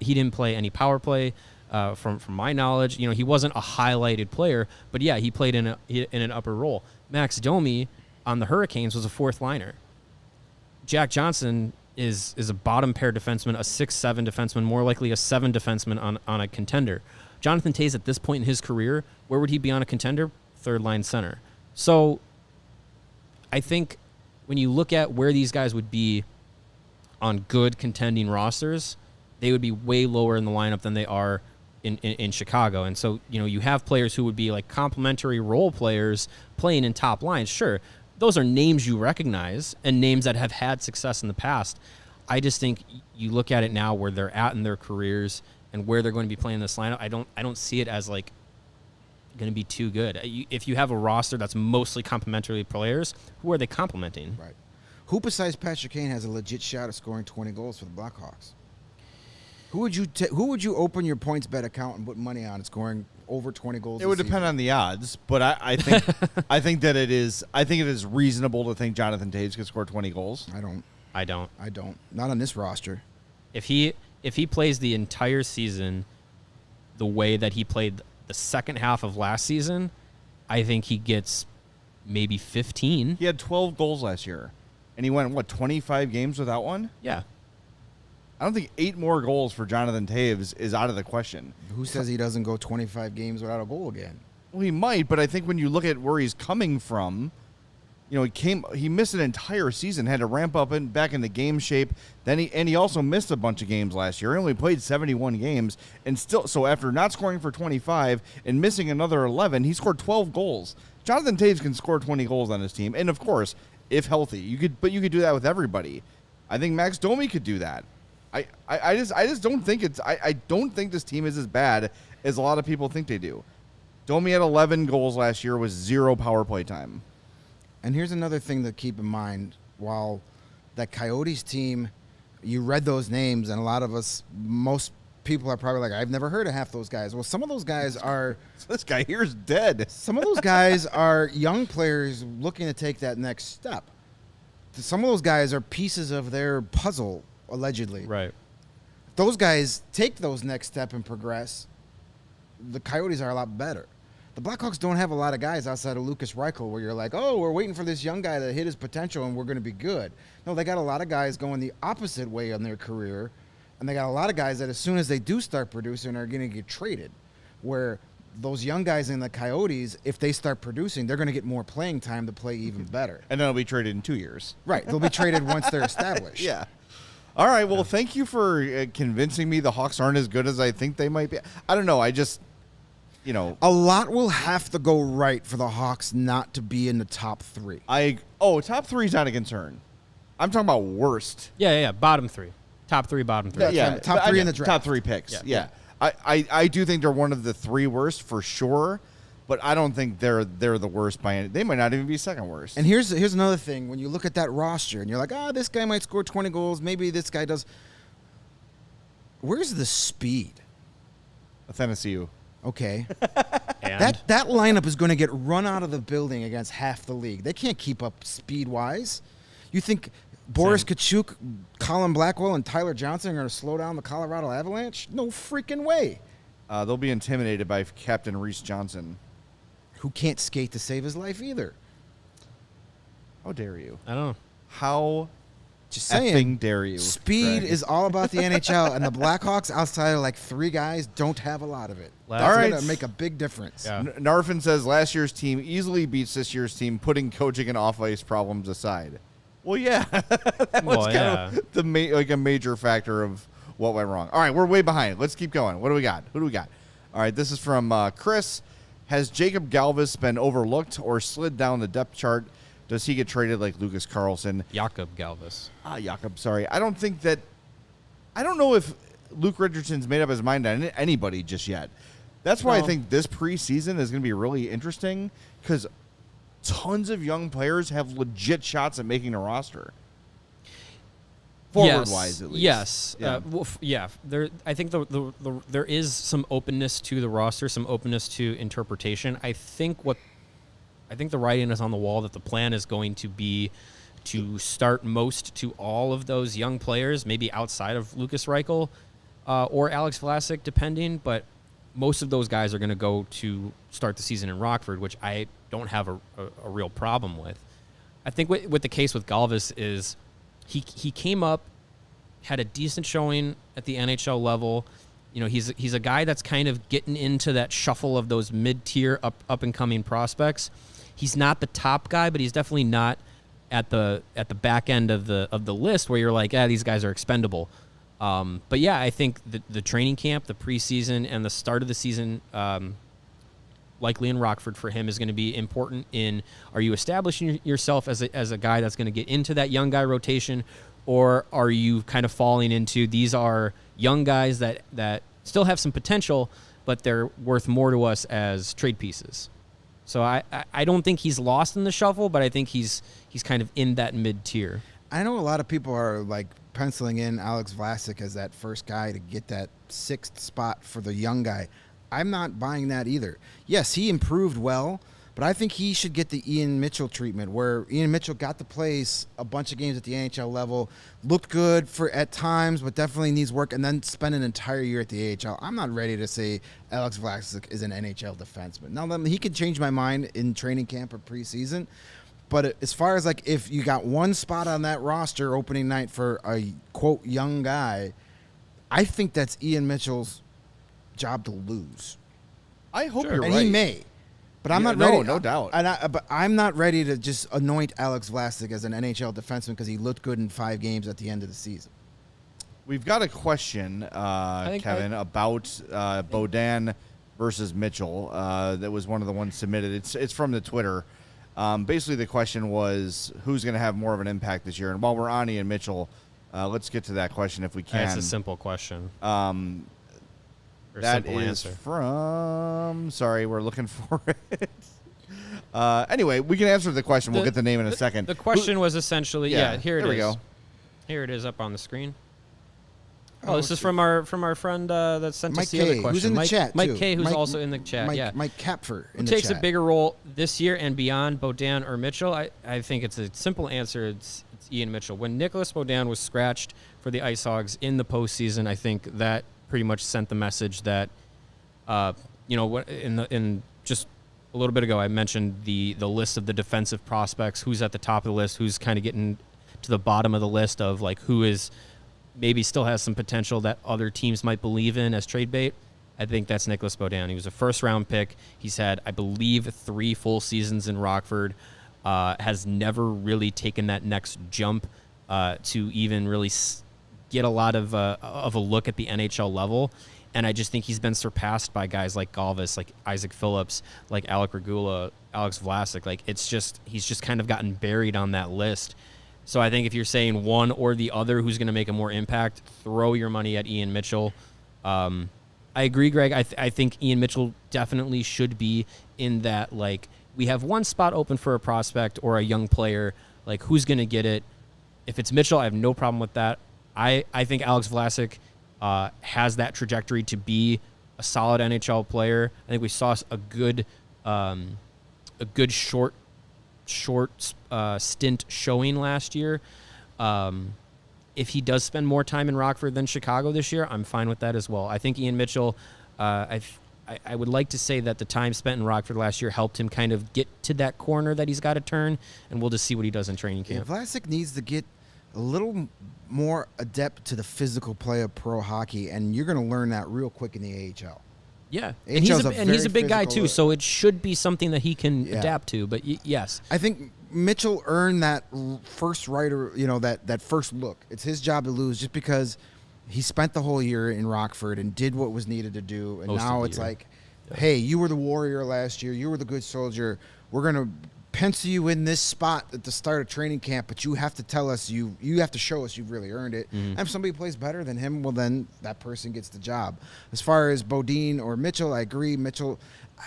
he didn't play any power play. From my knowledge, he wasn't a highlighted player, but yeah, he played in an upper role. Max Domi on the Hurricanes was a 4th liner. Jack Johnson is a bottom pair defenseman, a 6-7 defenseman, more likely a 7 defenseman on a contender. Jonathan Taze at this point in his career, where would he be on a contender? 3rd line center. So I think when you look at where these guys would be on good contending rosters, they would be way lower in the lineup than they are in Chicago. And so, you have players who would be like complementary role players playing in top lines. Sure, those are names you recognize and names that have had success in the past. I just think you look at it now where they're at in their careers and where they're going to be playing this lineup. I don't see it as like going to be too good. If you have a roster that's mostly complementary players, who are they complementing? Right. Who besides Patrick Kane has a legit shot at scoring 20 goals for the Blackhawks? Who would you open your points bet account and put money on scoring over 20 goals? It would depend on the odds, but I think I think it is reasonable to think Jonathan Taves could score 20 goals. I don't. Not on this roster. If he plays the entire season the way that he played the second half of last season, I think he gets maybe 15. He had 12 goals last year, and he went 25 games without one. Yeah. I don't think 8 more goals for Jonathan Taves is out of the question. Who says he doesn't go 25 games without a goal again? Well, he might, but I think when you look at where he's coming from, he missed an entire season, had to ramp up and back into game shape. Then he also missed a bunch of games last year. He only played 71 games, and so after not scoring for 25 and missing another 11, he scored 12 goals. Jonathan Taves can score 20 goals on his team, and of course, if healthy, you could do that with everybody. I think Max Domi could do that. I just don't think I don't think this team is as bad as a lot of people think they do. Domi had 11 goals last year with 0 power play time. And here's another thing to keep in mind. While that Coyotes team, you read those names, and a lot of us, most people are probably like, I've never heard of half those guys. Well, some of those guys are... This guy here's dead. Some of those guys are young players looking to take that next step. Some of those guys are pieces of their puzzle, allegedly. Right. Those guys take those next step and progress. The Coyotes are a lot better. The Blackhawks don't have a lot of guys outside of Lucas Reichel where you're like, oh, we're waiting for this young guy to hit his potential and we're going to be good. No, they got a lot of guys going the opposite way in their career, and they got a lot of guys that as soon as they do start producing are going to get traded, where those young guys in the Coyotes, if they start producing, they're going to get more playing time to play even better. And then they'll be traded in 2 years. Right. They'll be traded once they're established. Yeah. All right. Well, thank you for convincing me the Hawks aren't as good as I think they might be. I don't know. I just... a lot will have to go right for the Hawks not to be in the top 3. Top 3 is not a concern. I'm talking about worst. Yeah. Bottom 3. Top 3, bottom 3. Yeah. Top 3 in the draft. Top 3 picks. Yeah. I do think they're one of the 3 worst for sure. but I don't think they're the worst by any. They might not even be second worst. And here's another thing. When you look at that roster and you're like, this guy might score 20 goals. Maybe this guy does. Where's the speed? Athanasiou. Okay. And That lineup is going to get run out of the building against half the league. They can't keep up speed-wise. You think Boris Kachuk, Colin Blackwell, and Tyler Johnson are going to slow down the Colorado Avalanche? No freaking way. They'll be intimidated by Captain Reese Johnson. Who can't skate to save his life either. How dare you? I don't know. How Just effing saying. dare you? Speed Greg? is all about the NHL, and the Blackhawks, outside of like 3 guys, don't have a lot of it. All That's right. going to make a big difference. Yeah. Narfin says last year's team easily beats this year's team, putting coaching and off-ice problems aside. Well, yeah, that was kind of a major factor of what went wrong. All right, we're way behind. Let's keep going. What do we got? Who do we got? All right, this is from Chris. Has Jacob Galvez been overlooked or slid down the depth chart? Does he get traded like Lucas Carlson? Jakob Galvez. Jakob, sorry. I don't know if Luke Richardson's made up his mind on anybody just yet. That's why I think this preseason is going to be really interesting because tons of young players have legit shots at making a roster. Forward-wise, at least. Yes. Yeah. I think there is some openness to the roster, some openness to interpretation. I think the writing is on the wall that the plan is going to be to start most to all of those young players, maybe outside of Lucas Reichel or Alex Vlasic, depending. But most of those guys are going to go to start the season in Rockford, which I don't have a real problem with. I think what the case with Galvez is he came up, had a decent showing at the NHL level. You know, he's a guy that's kind of getting into that shuffle of those mid-tier up and coming prospects. He's not the top guy, but he's definitely not at the back end of the list where you're like, these guys are expendable. But yeah, I think the training camp, the preseason, and the start of the season, likely in Rockford for him, is going to be important. Are you establishing yourself as a guy that's going to get into that young guy rotation, or are you kind of falling into these are young guys that still have some potential, but they're worth more to us as trade pieces? So I don't think he's lost in the shuffle, but I think he's kind of in that mid-tier. I know a lot of people are like penciling in Alex Vlasic as that first guy to get that 6th spot for the young guy. I'm not buying that either. Yes, he improved well, but I think he should get the Ian Mitchell treatment, where Ian Mitchell got to play a bunch of games at the NHL level, looked good at times, but definitely needs work, and then spend an entire year at the AHL. I'm not ready to say Alex Vlasic is an NHL defenseman. Now, he could change my mind in training camp or preseason, but as far as like if you got one spot on that roster opening night for a, quote, young guy, I think that's Ian Mitchell's job to lose. I hope you're and right. he may. But I'm not ready. No doubt. But I'm not ready to just anoint Alex Vlasic as an NHL defenseman because he looked good in 5 games at the end of the season. We've got a question, Kevin, about Beaudin versus Mitchell. That was one of the ones submitted. It's from the Twitter. Basically, the question was who's going to have more of an impact this year. And while we're on Ian Mitchell, let's get to that question if we can. That's a simple question. That is from. Sorry, we're looking for it. Anyway, we can answer the question. We'll get the name in a second. The question was essentially, here it is. There we go. Here it is up on the screen. This is from our friend that sent us the other question. Who's in the chat, Mike too. K, who's also in the chat. Mike Kapfer in Who the takes chat. a bigger role this year and beyond, Beaudin or Mitchell? I think it's a simple answer. It's Ian Mitchell. When Nicholas Beaudin was scratched for the Ice Hogs in the postseason, I think that pretty much sent the message that, in just a little bit ago, I mentioned the list of the defensive prospects, who's at the top of the list, who's kind of getting to the bottom of the list of like who is maybe still has some potential that other teams might believe in as trade bait. I think that's Nicholas Beaudin. He was a first-round pick. He's had, I believe, 3 full seasons in Rockford. Has never really taken that next jump to even really get a lot of a look at the NHL level. And I just think he's been surpassed by guys like Galvez, like Isaac Phillips, like Alec Regula, Alex Vlasic. Like he's just kind of gotten buried on that list. So I think if you're saying one or the other who's going to make a more impact, throw your money at Ian Mitchell. I I agree, Greg. I think Ian Mitchell definitely should be in that, like, we have one spot open for a prospect or a young player. Like, who's going to get it? If it's Mitchell, I have no problem with that. I think Alex Vlasic has that trajectory to be a solid NHL player. I think we saw a good short stint showing last year. If he does spend more time in Rockford than Chicago this year, I'm fine with that as well. I think Ian Mitchell, I would like to say that the time spent in Rockford last year helped him kind of get to that corner that he's got to turn, and we'll just see what he does in training camp. Yeah, Vlasic needs to get a little more adept to the physical play of pro hockey, and you're going to learn that real quick in the AHL. Yeah, AHL's and he's a big guy too, physical, so it should be something that he can adapt to. But yes, I think Mitchell earned that first right, or that first look. It's his job to lose, just because he spent the whole year in Rockford and did what was needed to do, and now it's like, hey, you were the warrior last year, you were the good soldier. We're gonna pencil you in this spot at the start of training camp, but you have to tell us you have to show us you've really earned it. And if somebody plays better than him, well, then that person gets the job. As far as Bodine or Mitchell, I agree. Mitchell,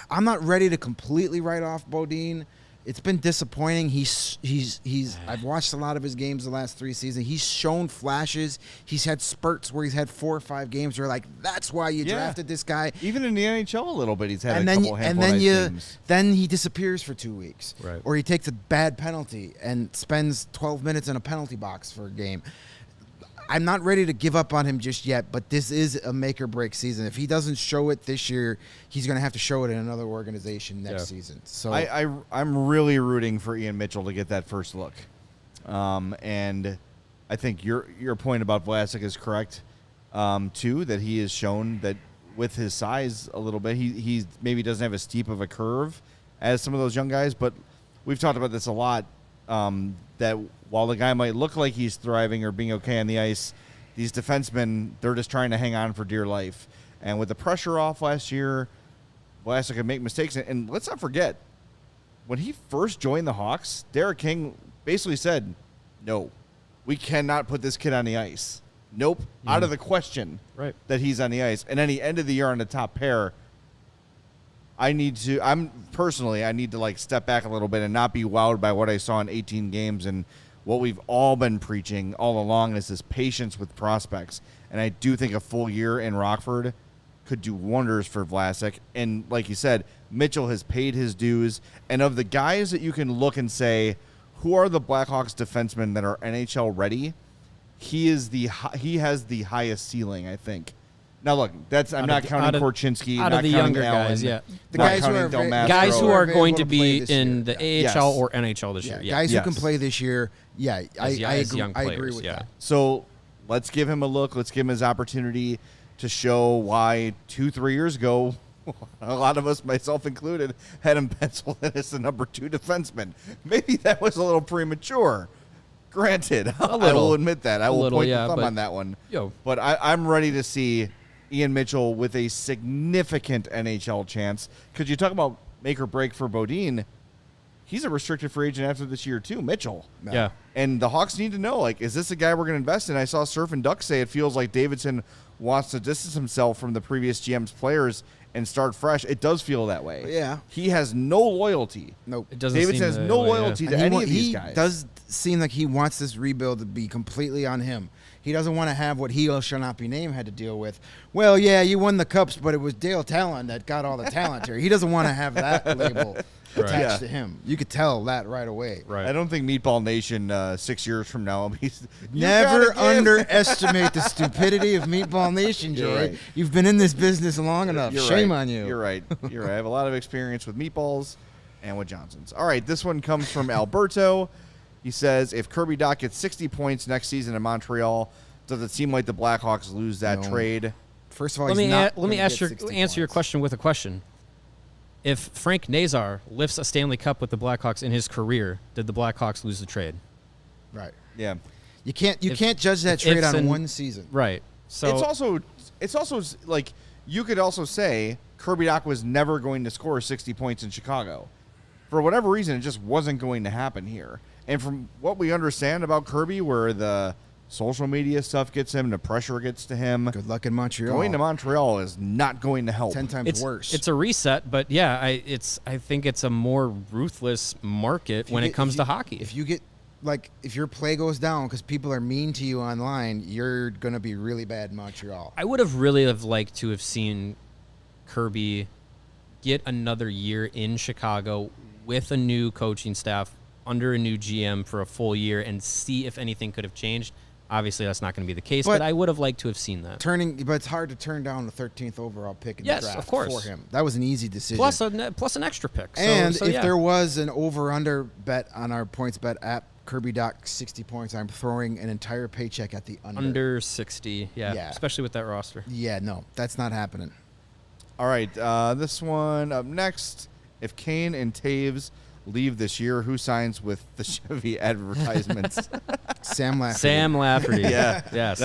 I'm not ready to completely write off Bodine. It's been disappointing. He's I've watched a lot of his games the last 3 seasons. He's shown flashes. He's had spurts where he's had 4 or 5 games where like, that's why you drafted this guy. Even in the NHL a little bit, he's had and a then couple games. Then he disappears for 2 weeks. Right. Or he takes a bad penalty and spends 12 minutes in a penalty box for a game. I'm not ready to give up on him just yet, but this is a make-or-break season. If he doesn't show it this year, he's going to have to show it in another organization next season. So I'm really rooting for Ian Mitchell to get that first look. And I think your point about Vlasic is correct, too, that he has shown that with his size a little bit, he maybe doesn't have as steep of a curve as some of those young guys, but we've talked about this a lot, that while the guy might look like he's thriving or being okay on the ice, these defensemen, they're just trying to hang on for dear life. And with the pressure off last year, Vlasic could make mistakes. And let's not forget, when he first joined the Hawks, Derek King basically said, no, we cannot put this kid on the ice. Nope, out of the question that he's on the ice. And then he ended the year on the top pair. I need to like step back a little bit and not be wowed by what I saw in 18 games, and what we've all been preaching all along is this patience with prospects. And I do think a full year in Rockford could do wonders for Vlasic. And like you said, Mitchell has paid his dues. And of the guys that you can look and say, who are the Blackhawks defensemen that are NHL ready, he has the highest ceiling, I think. Now, look, I'm not counting Korchinski. Out of the younger guys, the guys who are going to be in in the AHL or NHL this year. Guys who can play this year. I agree with that. So let's give him a look. Let's give him his opportunity to show why 2-3 years ago, a lot of us, myself included, had him penciled in as the number 2 defenseman. Maybe that was a little premature. Granted, I will admit that. I will point the thumb on that one. But I'm ready to see Ian Mitchell with a significant NHL chance. Because you talk about make or break for Bodine, he's a restricted free agent after this year too, Mitchell. Yeah. And the Hawks need to know, like, is this a guy we're going to invest in? I saw Surf and Duck say it feels like Davidson wants to distance himself from the previous GM's players and start fresh. It does feel that way. Yeah. He has no loyalty. Nope. Davidson has no loyalty to any of these guys. He does seem like he wants this rebuild to be completely on him. He doesn't want to have what he shall not be named had to deal with. Well, yeah, you won the Cups, but it was Dale Talon that got all the talent here. He doesn't want to have that label attached to him. You could tell that right away. Right. I don't think Meatball Nation 6 years from now. Never underestimate the stupidity of Meatball Nation, Jay. Right. You've been in this business long enough. Shame on you. You're right. You're right. I have a lot of experience with meatballs and with Johnsons. All right, this one comes from Alberto. He says, if Kirby Dach gets 60 points next season in Montreal, does it seem like the Blackhawks lose that trade? First of all, let me answer your question with a question. If Frank Nazar lifts a Stanley Cup with the Blackhawks in his career, did the Blackhawks lose the trade? Right. Yeah. You can't judge that trade on one season. Right. So it's also like you could also say Kirby Dach was never going to score 60 points in Chicago. For whatever reason, it just wasn't going to happen here. And from what we understand about Kirby, where the social media stuff gets him. The pressure gets to him. Good luck in Montreal. Going to Montreal is not going to help. 10 times worse. It's a reset, but yeah, I think it's a more ruthless market when it comes to hockey. If you get if your play goes down because people are mean to you online, you're gonna be really bad in Montreal. I would have really liked to have seen Kirby get another year in Chicago with a new coaching staff under a new GM for a full year and see if anything could have changed. Obviously, that's not going to be the case, but I would have liked to have seen that. But it's hard to turn down the 13th overall pick in the draft of course. for him. That was an easy decision. Plus an extra pick. And if there was an over-under bet on our points bet app, Kirby Doc 60 points, I'm throwing an entire paycheck at the under. Under 60, yeah. Especially with that roster. Yeah, no, that's not happening. All right, this one up next. If Kane and Taves leave this year, who signs with the Chevy advertisements? Sam Lafferty. Sam Lafferty. Yeah. Yes.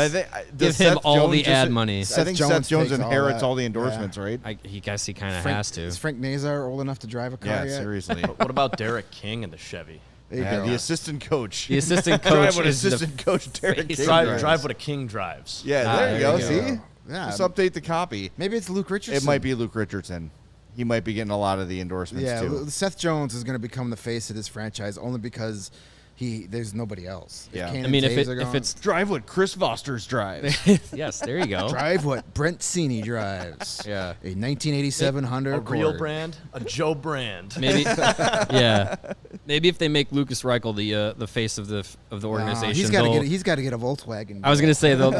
Give him all the ad money. I think Seth Jones takes inherits all all that. the endorsements, right? I guess he kind of has to. Is Frank Nazar old enough to drive a car Yeah, yet? seriously. What about Derek King and the Chevy? There you Yeah, go. the assistant coach. The assistant Drive coach what is assistant coach Derek face King of drives. Drive what a king drives. Yeah, Ah, there you go. there you See? go. Yeah. Just update the copy. Maybe it's Luke Richardson. It might be Luke Richardson. He might be getting a lot of the endorsements Yeah, too. Seth Jones is going to become the face of this franchise only because there's nobody else. Yeah. Kane I mean, and if Taves are if gone, it's Drive what Chris Foster's drives. yes, there you go. drive what Brent Cini drives. Yeah. A 1987 Honda A real Accord. brand, a Joe brand. Maybe, yeah. Maybe if they make Lucas Reichel the face of the organization, he's got to get a Volkswagen. I was gonna say it'll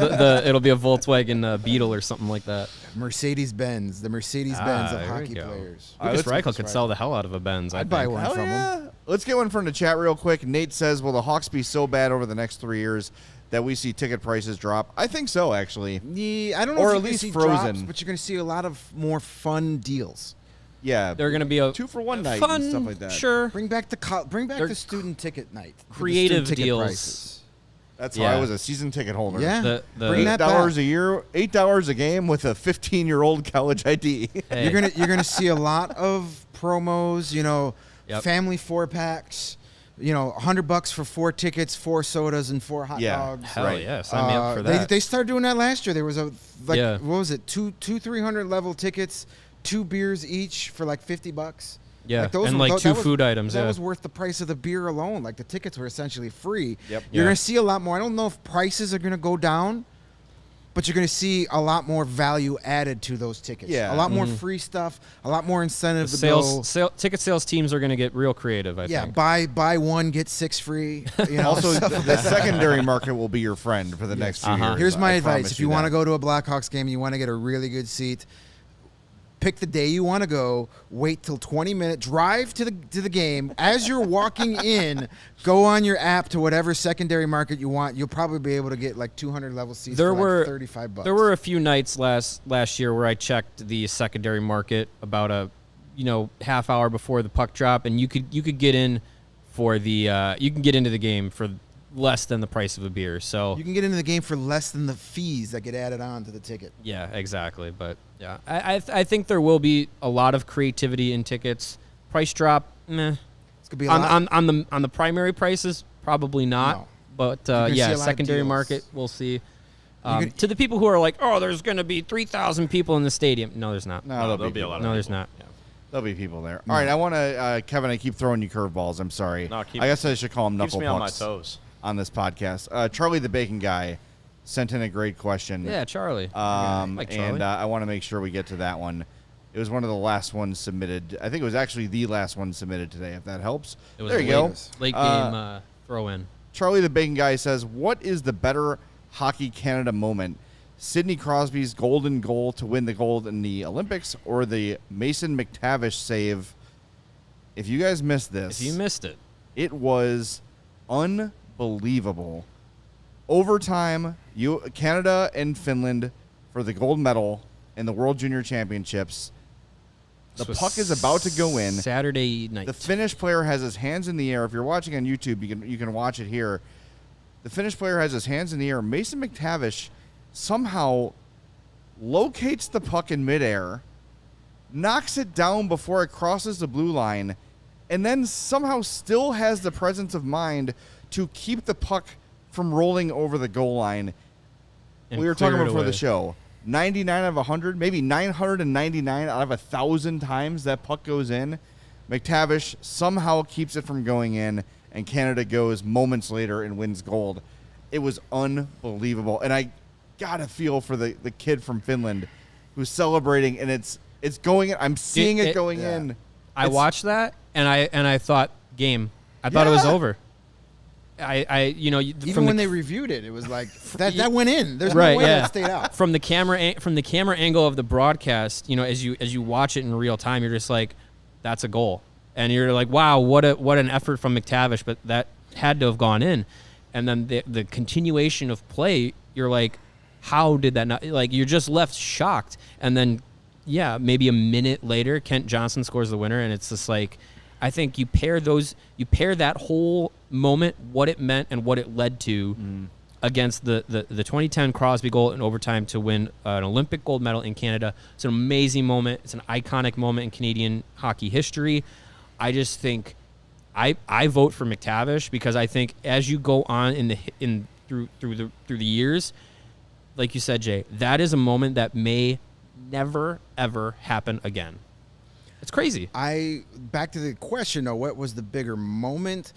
be a Volkswagen Beetle or something like that. Mercedes-Benz, the Mercedes-Benz of there we hockey go. players. Lucas let's- Reichel could sell the hell out of a Benz. I'd buy think. one Hell from him. yeah. Let's get one from the chat real quick. Nate says, will the Hawks be so bad over the next 3 years that we see ticket prices drop? I think so, actually. Yeah, I don't know Or if at you're least gonna see drops, frozen. but you're going to see a lot of more fun deals. Yeah. They're gonna be a 2-for-1 night fun, and stuff like that. Sure, Bring back They're the student ticket night. The creative student ticket deals. prices. That's how Yeah. I was a season ticket holder. Yeah. The Bring that $8 back. a year, $8 a game with a 15-year-old college ID. Hey, You're gonna see a lot of promos. Yep. Family 4-packs. $100 for 4 tickets, 4 sodas, and 4 hot Yeah. dogs. hell Right. yeah, sign me up for that. They started doing that last year. There was Yeah. what was it? 300 level tickets, 2 beers each for like $50. Yeah, Like, those and were- like that 2 was- food items. That Yeah. was worth the price of the beer alone. Like the tickets were essentially free. Yep. You're Yeah. gonna see a lot more. I don't know if prices are gonna go down, but you're gonna see a lot more value added to those tickets. Yeah. A lot more free stuff. A lot more incentive to go. Ticket sales teams are going to get real creative. I Yeah, think. buy one get 6 free. Also, stuff the secondary market will be your friend for the next few years. Here's my I advice: promise if you want to that. go to a Blackhawks game, and you want to get a really good seat. Pick the day you want to go. Wait till 20 minutes. Drive to the game. As you're walking in, go on your app to whatever secondary market you want. You'll probably be able to get like 200 level seats There for were like $35. There were a few nights last year where I checked the secondary market about a half hour before the puck drop, and you could get in for the you can get into the game for less than the price of a beer. So You can get into the game for less than the fees that get added on to the ticket. yeah, exactly. But yeah, I think there will be a lot of creativity in tickets. Price drop, meh. It's gonna be a lot. On the primary prices, probably not. No. But gonna see yeah, a lot of secondary deals. market, we'll see. can- To the people who are like, oh, there's going to be 3,000 people in the stadium. No, there's not. No, there'll be a lot of No, there's people. not. Yeah. There'll be people there. All right, I want to, Kevin, I keep throwing you curveballs. I'm sorry. No, I guess I should call them Keeps knuckle me on my pucks toes. on this podcast. Charlie the Bacon Guy sent in a great question. Yeah, Charlie. Like Charlie. And I want to make sure we get to that one. It was one of the last ones submitted. I think it was actually the last one submitted today, if that helps. It was There a you go. late game throw in. Charlie the Bacon Guy says, what is the better Hockey Canada moment? Sidney Crosby's golden goal to win the gold in the Olympics or the Mason McTavish save? If you guys missed this, If you missed it, it was unbelievable. Overtime, Canada and Finland for the gold medal in the World Junior Championships. The this was puck is about to go in. Saturday night. The Finnish player has his hands in the air. If you're watching on YouTube, you can watch it here. The Finnish player has his hands in the air. Mason McTavish somehow locates the puck in midair, knocks it down before it crosses the blue line, and then somehow still has the presence of mind to keep the puck from rolling over the goal line. And We were talking clear about it before the away. show. 99 out of 100, maybe 999 out of 1,000 times that puck goes in. McTavish somehow keeps it from going in, and Canada goes moments later and wins gold. It was unbelievable. And I got a feel for the kid from Finland who's celebrating, and it's going in. I'm seeing it going in. I watched that, and I thought, game. I thought it was Yeah. over. Even when they reviewed it, it was like that went in. There's right, no way yeah. that stayed out. From the camera angle of the broadcast, as you watch it in real time, you're just like, that's a goal, and you're like, wow, what an effort from McTavish, but that had to have gone in. And then the continuation of play, you're like, how did that not? Like, you're just left shocked. And then, yeah, maybe a minute later, Kent Johnson scores the winner, and it's just like, I think you pair that whole moment, what it meant and what it led to, against the 2010 Crosby goal in overtime to win an Olympic gold medal in Canada. It's an amazing moment. It's an iconic moment in Canadian hockey history. I just think I vote for McTavish because I think as you go on through the years, like you said, Jay, that is a moment that may never ever happen again. It's crazy. Back to the question though, what was the bigger moment?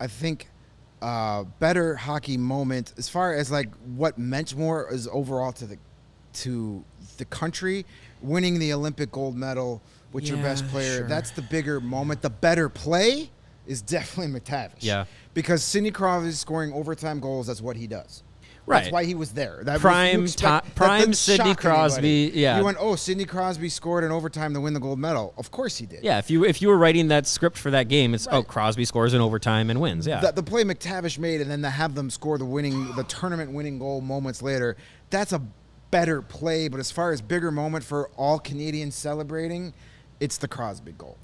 I think better hockey moment as far as like what meant more is overall to the country, winning the Olympic gold medal with your best player. Sure. That's the bigger moment. The better play is definitely McTavish. Yeah. Because Sidney Crosby scoring overtime goals, that's what he does. Right. That's why he was there. That Prime was, that didn't Sidney shock Crosby, anybody. yeah. You went, oh, Sidney Crosby scored in overtime to win the gold medal. Of course he did. Yeah, if you were writing that script for that game, it's Right. Crosby scores in overtime and wins. Yeah. The play McTavish made and then to have them score the tournament winning goal moments later, that's a better play. But as far as bigger moment for all Canadians celebrating, it's the Crosby goal.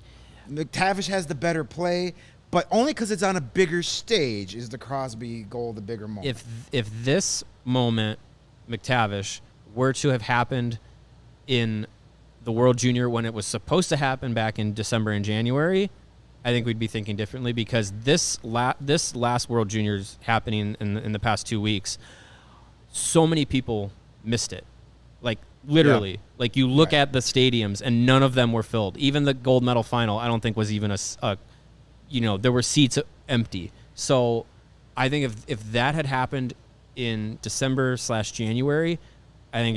McTavish has the better play, but only because it's on a bigger stage is the Crosby goal the bigger moment. If this moment, McTavish, were to have happened in the World Junior when it was supposed to happen back in December and January, I think we'd be thinking differently because this last World Juniors happening in the past 2 weeks, so many people missed it. Like, literally. Yeah. Like, you look at the stadiums, and none of them were filled. Even the gold medal final, I don't think was even there were seats empty. So I think if that had happened in December/January, I think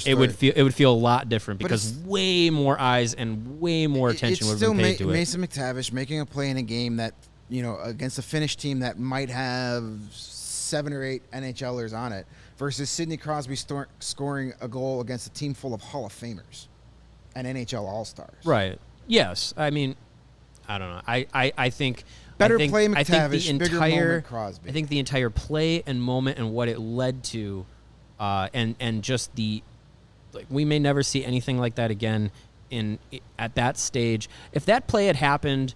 it would feel a lot different But because it's- way more eyes and way more attention would have been paid to it. Mason McTavish making a play in a game that, against a Finnish team that might have 7 or 8 NHLers on it versus Sidney Crosby scoring a goal against a team full of Hall of Famers and NHL All-Stars. Right. Yes. I mean, I don't know. I think Better I think, play I think McTavish, bigger moment Crosby. I think the entire play and moment and what it led to, and just we may never see anything like that again at that stage. If that play had happened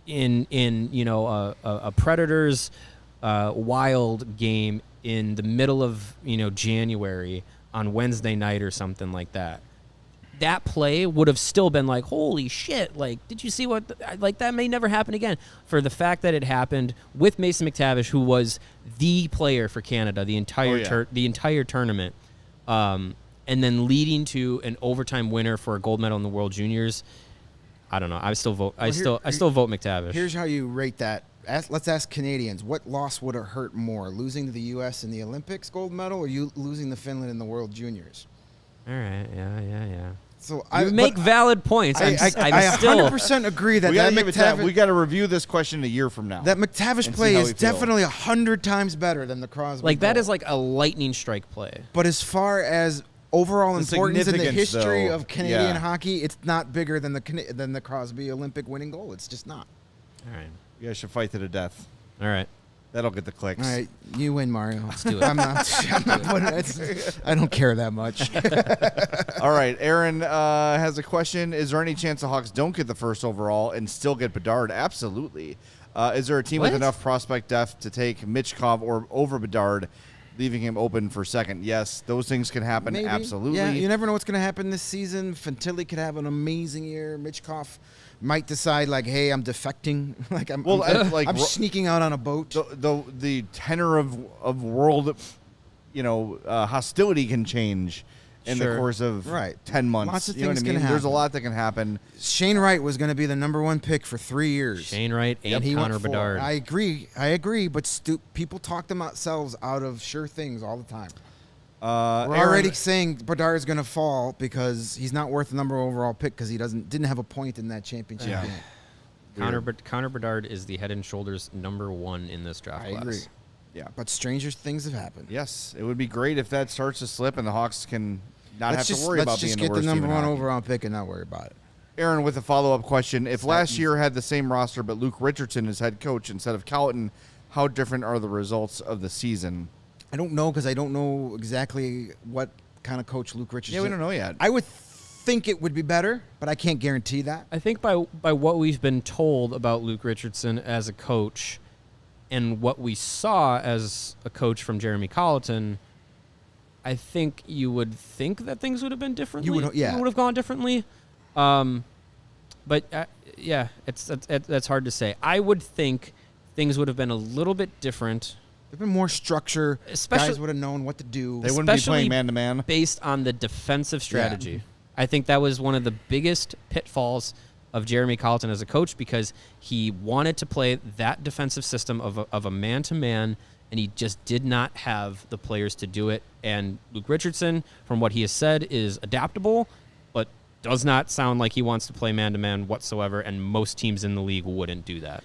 in a Predators Wild game in the middle of January on Wednesday night or something like that, that play would have still been like, holy shit, like, did you see what, that may never happen again. For the fact that it happened with Mason McTavish, who was the player for Canada the entire tournament, and then leading to an overtime winner for a gold medal in the World Juniors, I don't know. I still vote McTavish. Here's how you rate that. Let's ask Canadians, what loss would have hurt more, losing to the U.S. in the Olympics gold medal or you losing to Finland in the World Juniors? All right, yeah. So you make valid points. I still 100% agree that We got to give it time. McTavish, We got to review this question a year from now. that McTavish and play see how is we feel. definitely 100 times better than the Crosby like that goal. is like a lightning strike play. But as far as overall The importance in the significance, history though, of Canadian yeah. hockey, it's not bigger than the Crosby Olympic winning goal. It's just not. All right. You guys should fight to the death. All right. That'll get the clicks. All right, you win, Mario. Let's do it. I'm not putting I don't care that much. All right, Aaron has a question. Is there any chance the Hawks don't get the first overall and still get Bedard? Absolutely. Is there a team with What? enough prospect depth to take Mitchkov or over Bedard? leaving him open for second. Yes, those things can happen. Maybe. Absolutely. Yeah, you never know what's going to happen this season. Fantilli could have an amazing year. Mitchkoff might decide, like, hey, I'm defecting. Like, I'm sneaking out on a boat. The tenor of world, hostility can change in the course of 10 months. Lots of you know things what I mean? can There's a happen. lot that can happen. Shane Wright was going to be the number 1 pick for 3 years. Shane Wright and he Connor went for it. Bedard. I agree, but people talk themselves out of sure things all the time. We're already saying Bedard's going to fall because he's not worth the number overall pick because he didn't have a point in that championship game. Connor Bedard is the head and shoulders number 1 in this draft class. I agree. Yeah. But stranger things have happened. Yes, it would be great if that starts to slip and the Hawks can not Let's have to worry about being the worst Let's just get the number team in 1 hockey. overall pick and not worry about it. Aaron with a follow-up question. If last year had the same roster but Luke Richardson is head coach instead of Colleton, how different are the results of the season? I don't know because I don't know exactly what kind of coach Luke Richardson. Yeah, we don't know yet. I would think it would be better, but I can't guarantee that. I think by what we've been told about Luke Richardson as a coach and what we saw as a coach from Jeremy Colleton, I think you would think that things would have been differently. It would have gone differently. But that's hard to say. I would think things would have been a little bit different. There'd been more structure. Guys would have known what to do. They wouldn't be playing man-to-man. Based on the defensive strategy. Yeah. I think that was one of the biggest pitfalls of Jeremy Colleton as a coach because he wanted to play that defensive system of a man-to-man, and he just did not have the players to do it. And Luke Richardson, from what he has said, is adaptable, but does not sound like he wants to play man-to-man whatsoever, and most teams in the league wouldn't do that.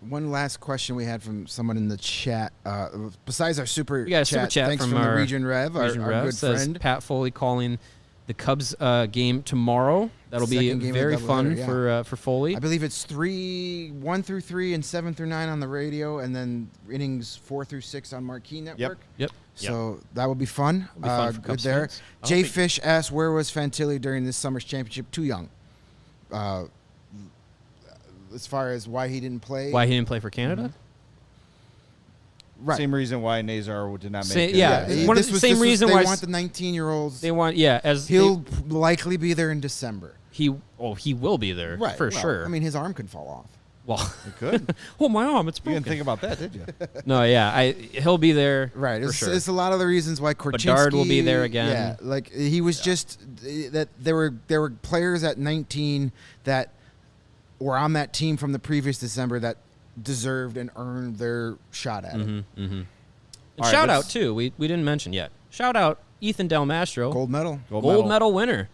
One last question we had from someone in the chat. Besides our super chat, thanks from the Region Rev, our good friend. Pat Foley calling the Cubs game tomorrow. That'll be very fun for Foley. I believe it's 1 through 3 and 7 through 9 on the radio, and then innings 4 through 6 on Marquee Network. Yep. So that would be fun. For good there. Jay Fish asked, where was Fantilli during this summer's championship? Too young. As far as why he didn't play. Why he didn't play for Canada? Mm-hmm. Right. Same reason why Nazar did not make it. Yeah. One of the same reason why they want the 19-year-olds. They want, he'll likely be there in December. He will be there, right, for sure. I mean, his arm could fall off. Well, it could. Oh, my arm, it's broken. You didn't think about that, did you? No, yeah, he'll be there. Right, for sure. It's a lot of the reasons why Korchinski. Bedard will be there again. Yeah, like he was just that there were players at 19 that were on that team from the previous December that deserved and earned their shot at it. Mm-hmm. And shout out too. We didn't mention yet. Shout out Ethan Del Mastro, gold medal winner.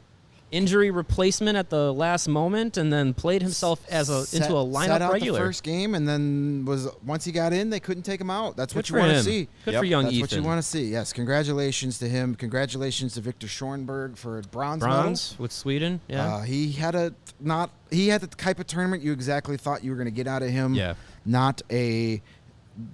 Injury replacement at the last moment, and then played himself into a lineup set out regular. The first game, and then once he got in, they couldn't take him out. That's what you want to see. Good for young That's Ethan. That's what you want to see. Yes, congratulations to him. Congratulations to Victor Schoenberg for a bronze medal with Sweden. Yeah, he had the type of tournament you exactly thought you were going to get out of him. Yeah, not a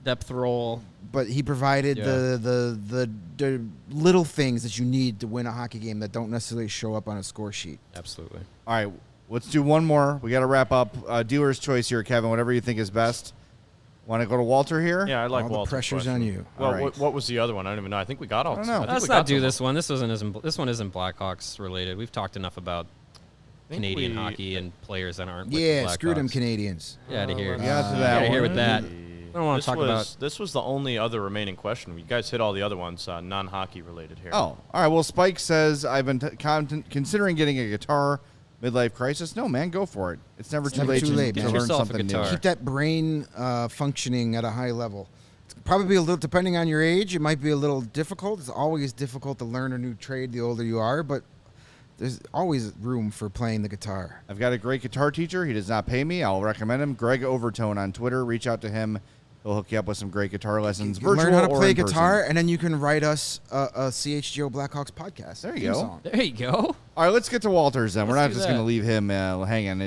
depth role, but he provided the little things that you need to win a hockey game that don't necessarily show up on a score sheet. Absolutely. All right, let's do one more. We got to wrap up. Dealer's choice here, Kevin. Whatever you think is best. Want to go to Walter here? Yeah, I like Walter. Walter's The pressure's question. on you. Well, right. what was the other one? I don't even know. I think we got all. I don't know. Let's not do this one. This one isn't Blackhawks related. We've talked enough about Canadian hockey and players that aren't. Yeah, with the screw them Blackhawks. Canadians. Get out of here. Get out to that Get out of here one. with that. I don't want to talk about. This was the only other remaining question. You guys hit all the other ones, non-hockey related here. Oh, all right. Well, Spike says, I've been considering getting a guitar. Midlife crisis? No, man, go for it. It's never too late to Get learn yourself a something new. guitar. Keep that brain functioning at a high level. It's probably a little, depending on your age, it might be a little difficult. It's always difficult to learn a new trade the older you are, but there's always room for playing the guitar. I've got a great guitar teacher. He does not pay me. I'll recommend him. Greg Overtone on Twitter. Reach out to him. He'll hook you up with some great guitar lessons. You Virtual learn how to or play in guitar, person. and then you can write us a CHGO Blackhawks podcast. There you theme go. song. There you go. All right, let's get to Walters then. We're not Let's do just going to that. leave him hanging.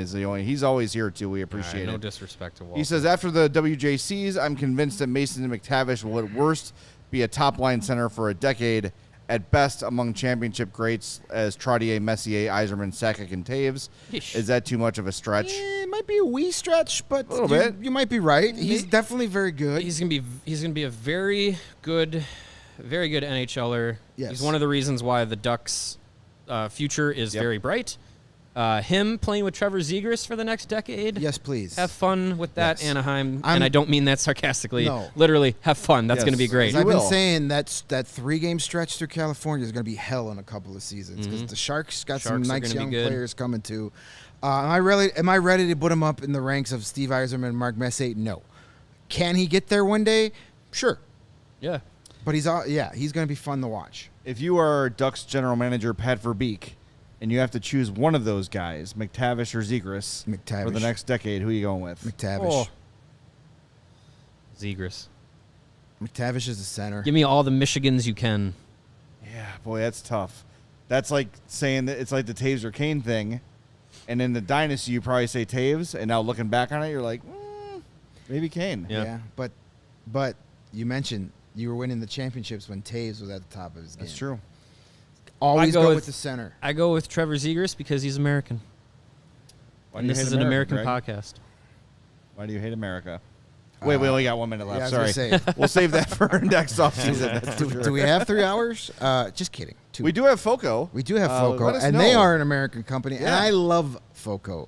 He's always here, too. We appreciate All right, it. no disrespect to Walter. He says, after the WJCs, I'm convinced that Mason McTavish will at worst be a top-line center for a decade, at best among championship greats as Trottier, Messier, Yzerman, Sakic, and Taves. Yeesh. Is that too much of a stretch? It might be a wee stretch, but A little bit. You might be right. He's definitely very good. He's gonna be a very good very good NHLer. Yes. He's one of the reasons why the Ducks' future is very bright. Him playing with Trevor Zegras for the next decade. Yes, please. Have fun with that, Yes. Anaheim. And I don't mean that sarcastically. No. Literally, have fun. That's Yes. going to be great. I've been will. saying that 3-game stretch through California is going to be hell in a couple of seasons because the Sharks got some Sharks are nice gonna be young good. players coming too. Am I ready to put him up in the ranks of Steve Yzerman and Mark Messier? No. Can he get there one day? Sure. Yeah. But he's going to be fun to watch. If you are Ducks general manager Pat Verbeek, and you have to choose one of those guys, McTavish or Zegras, for the McTavish. next decade, who are you going with? McTavish. Oh. Zegras. McTavish is the center. Give me all the Michigans you can. Yeah, boy, that's tough. That's like saying that it's like the Taves or Kane thing, and in the dynasty you probably say Taves, and now looking back on it, you're like, maybe Kane. Yeah. But you mentioned you were winning the championships when Taves was at the top of his game. That's true. Always I go go with with- the center. I go with Trevor Zegras because he's American. Why And do you this hate is an American Greg? podcast. Why do you hate America? Wait, we only got 1 minute left. Yeah, I was Sorry. gonna say. We'll save that for next offseason. That's for sure. Do we have 3 hours? Just kidding. 2. We do have FOCO. We do have let FOCO, us and they know. are an American company, and Yeah. I love FOCO.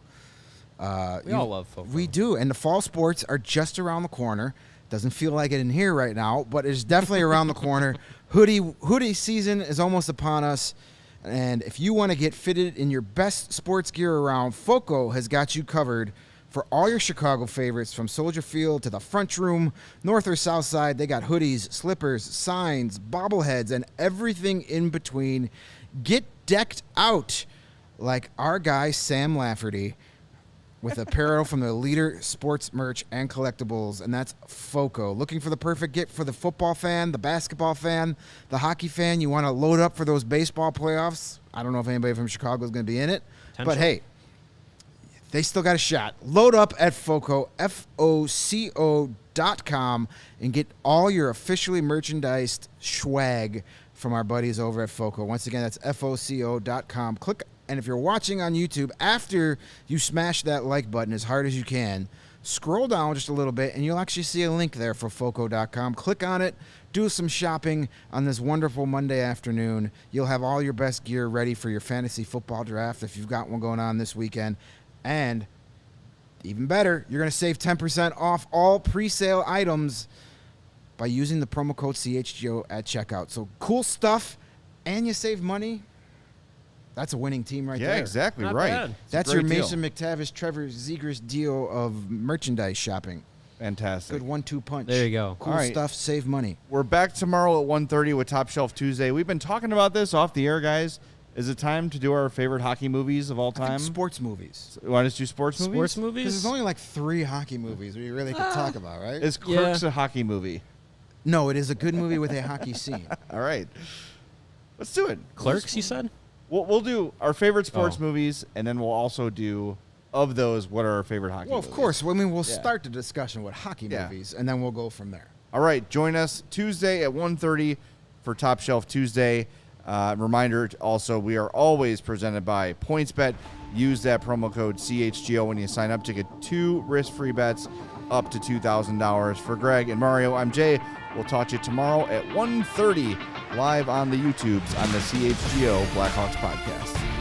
We all love FOCO. We do, and the fall sports are just around the corner. Doesn't feel like it in here right now, but it's definitely around the corner. Hoodie season is almost upon us, and if you want to get fitted in your best sports gear around, FOCO has got you covered for all your Chicago favorites, from Soldier Field to the Front Room, North or South Side. They got hoodies, slippers, signs, bobbleheads, and everything in between. Get decked out like our guy Sam Lafferty with apparel from the leader sports merch and collectibles, and that's FOCO. Looking for the perfect gift for the football fan, the basketball fan, the hockey fan. You want to load up for those baseball playoffs. I don't know if anybody from Chicago is going to be in it, but Potential. hey, they still got a shot. Load up at FOCO, FOCO.com, and get all your officially merchandised swag from our buddies over at FOCO. Once again, that's FOCO.com. Click, and if you're watching on YouTube, after you smash that like button as hard as you can, scroll down just a little bit, and you'll actually see a link there for FOCO.com. Click on it. Do some shopping on this wonderful Monday afternoon. You'll have all your best gear ready for your fantasy football draft if you've got one going on this weekend. And even better, you're going to save 10% off all pre-sale items by using the promo code CHGO at checkout. So cool stuff, and you save money. That's a winning team right Yeah, there. exactly Not right. bad. It's a That's your great deal. Mason McTavish, Trevor Zegras deal of merchandise shopping. Fantastic. Good 1-2 punch. There you go. Cool All right. stuff, save money. We're back tomorrow at 1:30 with Top Shelf Tuesday. We've been talking about this off the air, guys. Is it time to do our favorite hockey movies of all I think time? sports movies. Want us to do sports movies? Sports Because movies? there's only like 3 hockey movies we really could talk about, right? Is Clerks a hockey movie? No, it is a good movie with a hockey scene. All right. Let's do it. Clerks, you said? We'll do our favorite sports Oh. movies, and then we'll also do, of those, what are our favorite hockey Well, movies. of course. I mean, we'll Yeah. start the discussion with hockey Yeah. movies, and then we'll go from there. All right, join us Tuesday at 1:30 for Top Shelf Tuesday. Reminder also, we are always presented by PointsBet. Use that promo code CHGO when you sign up to get 2 risk-free bets up to $2,000. For Greg and Mario, I'm Jay. We'll talk to you tomorrow at 1:30 live on the YouTubes on the CHGO Blackhawks podcast.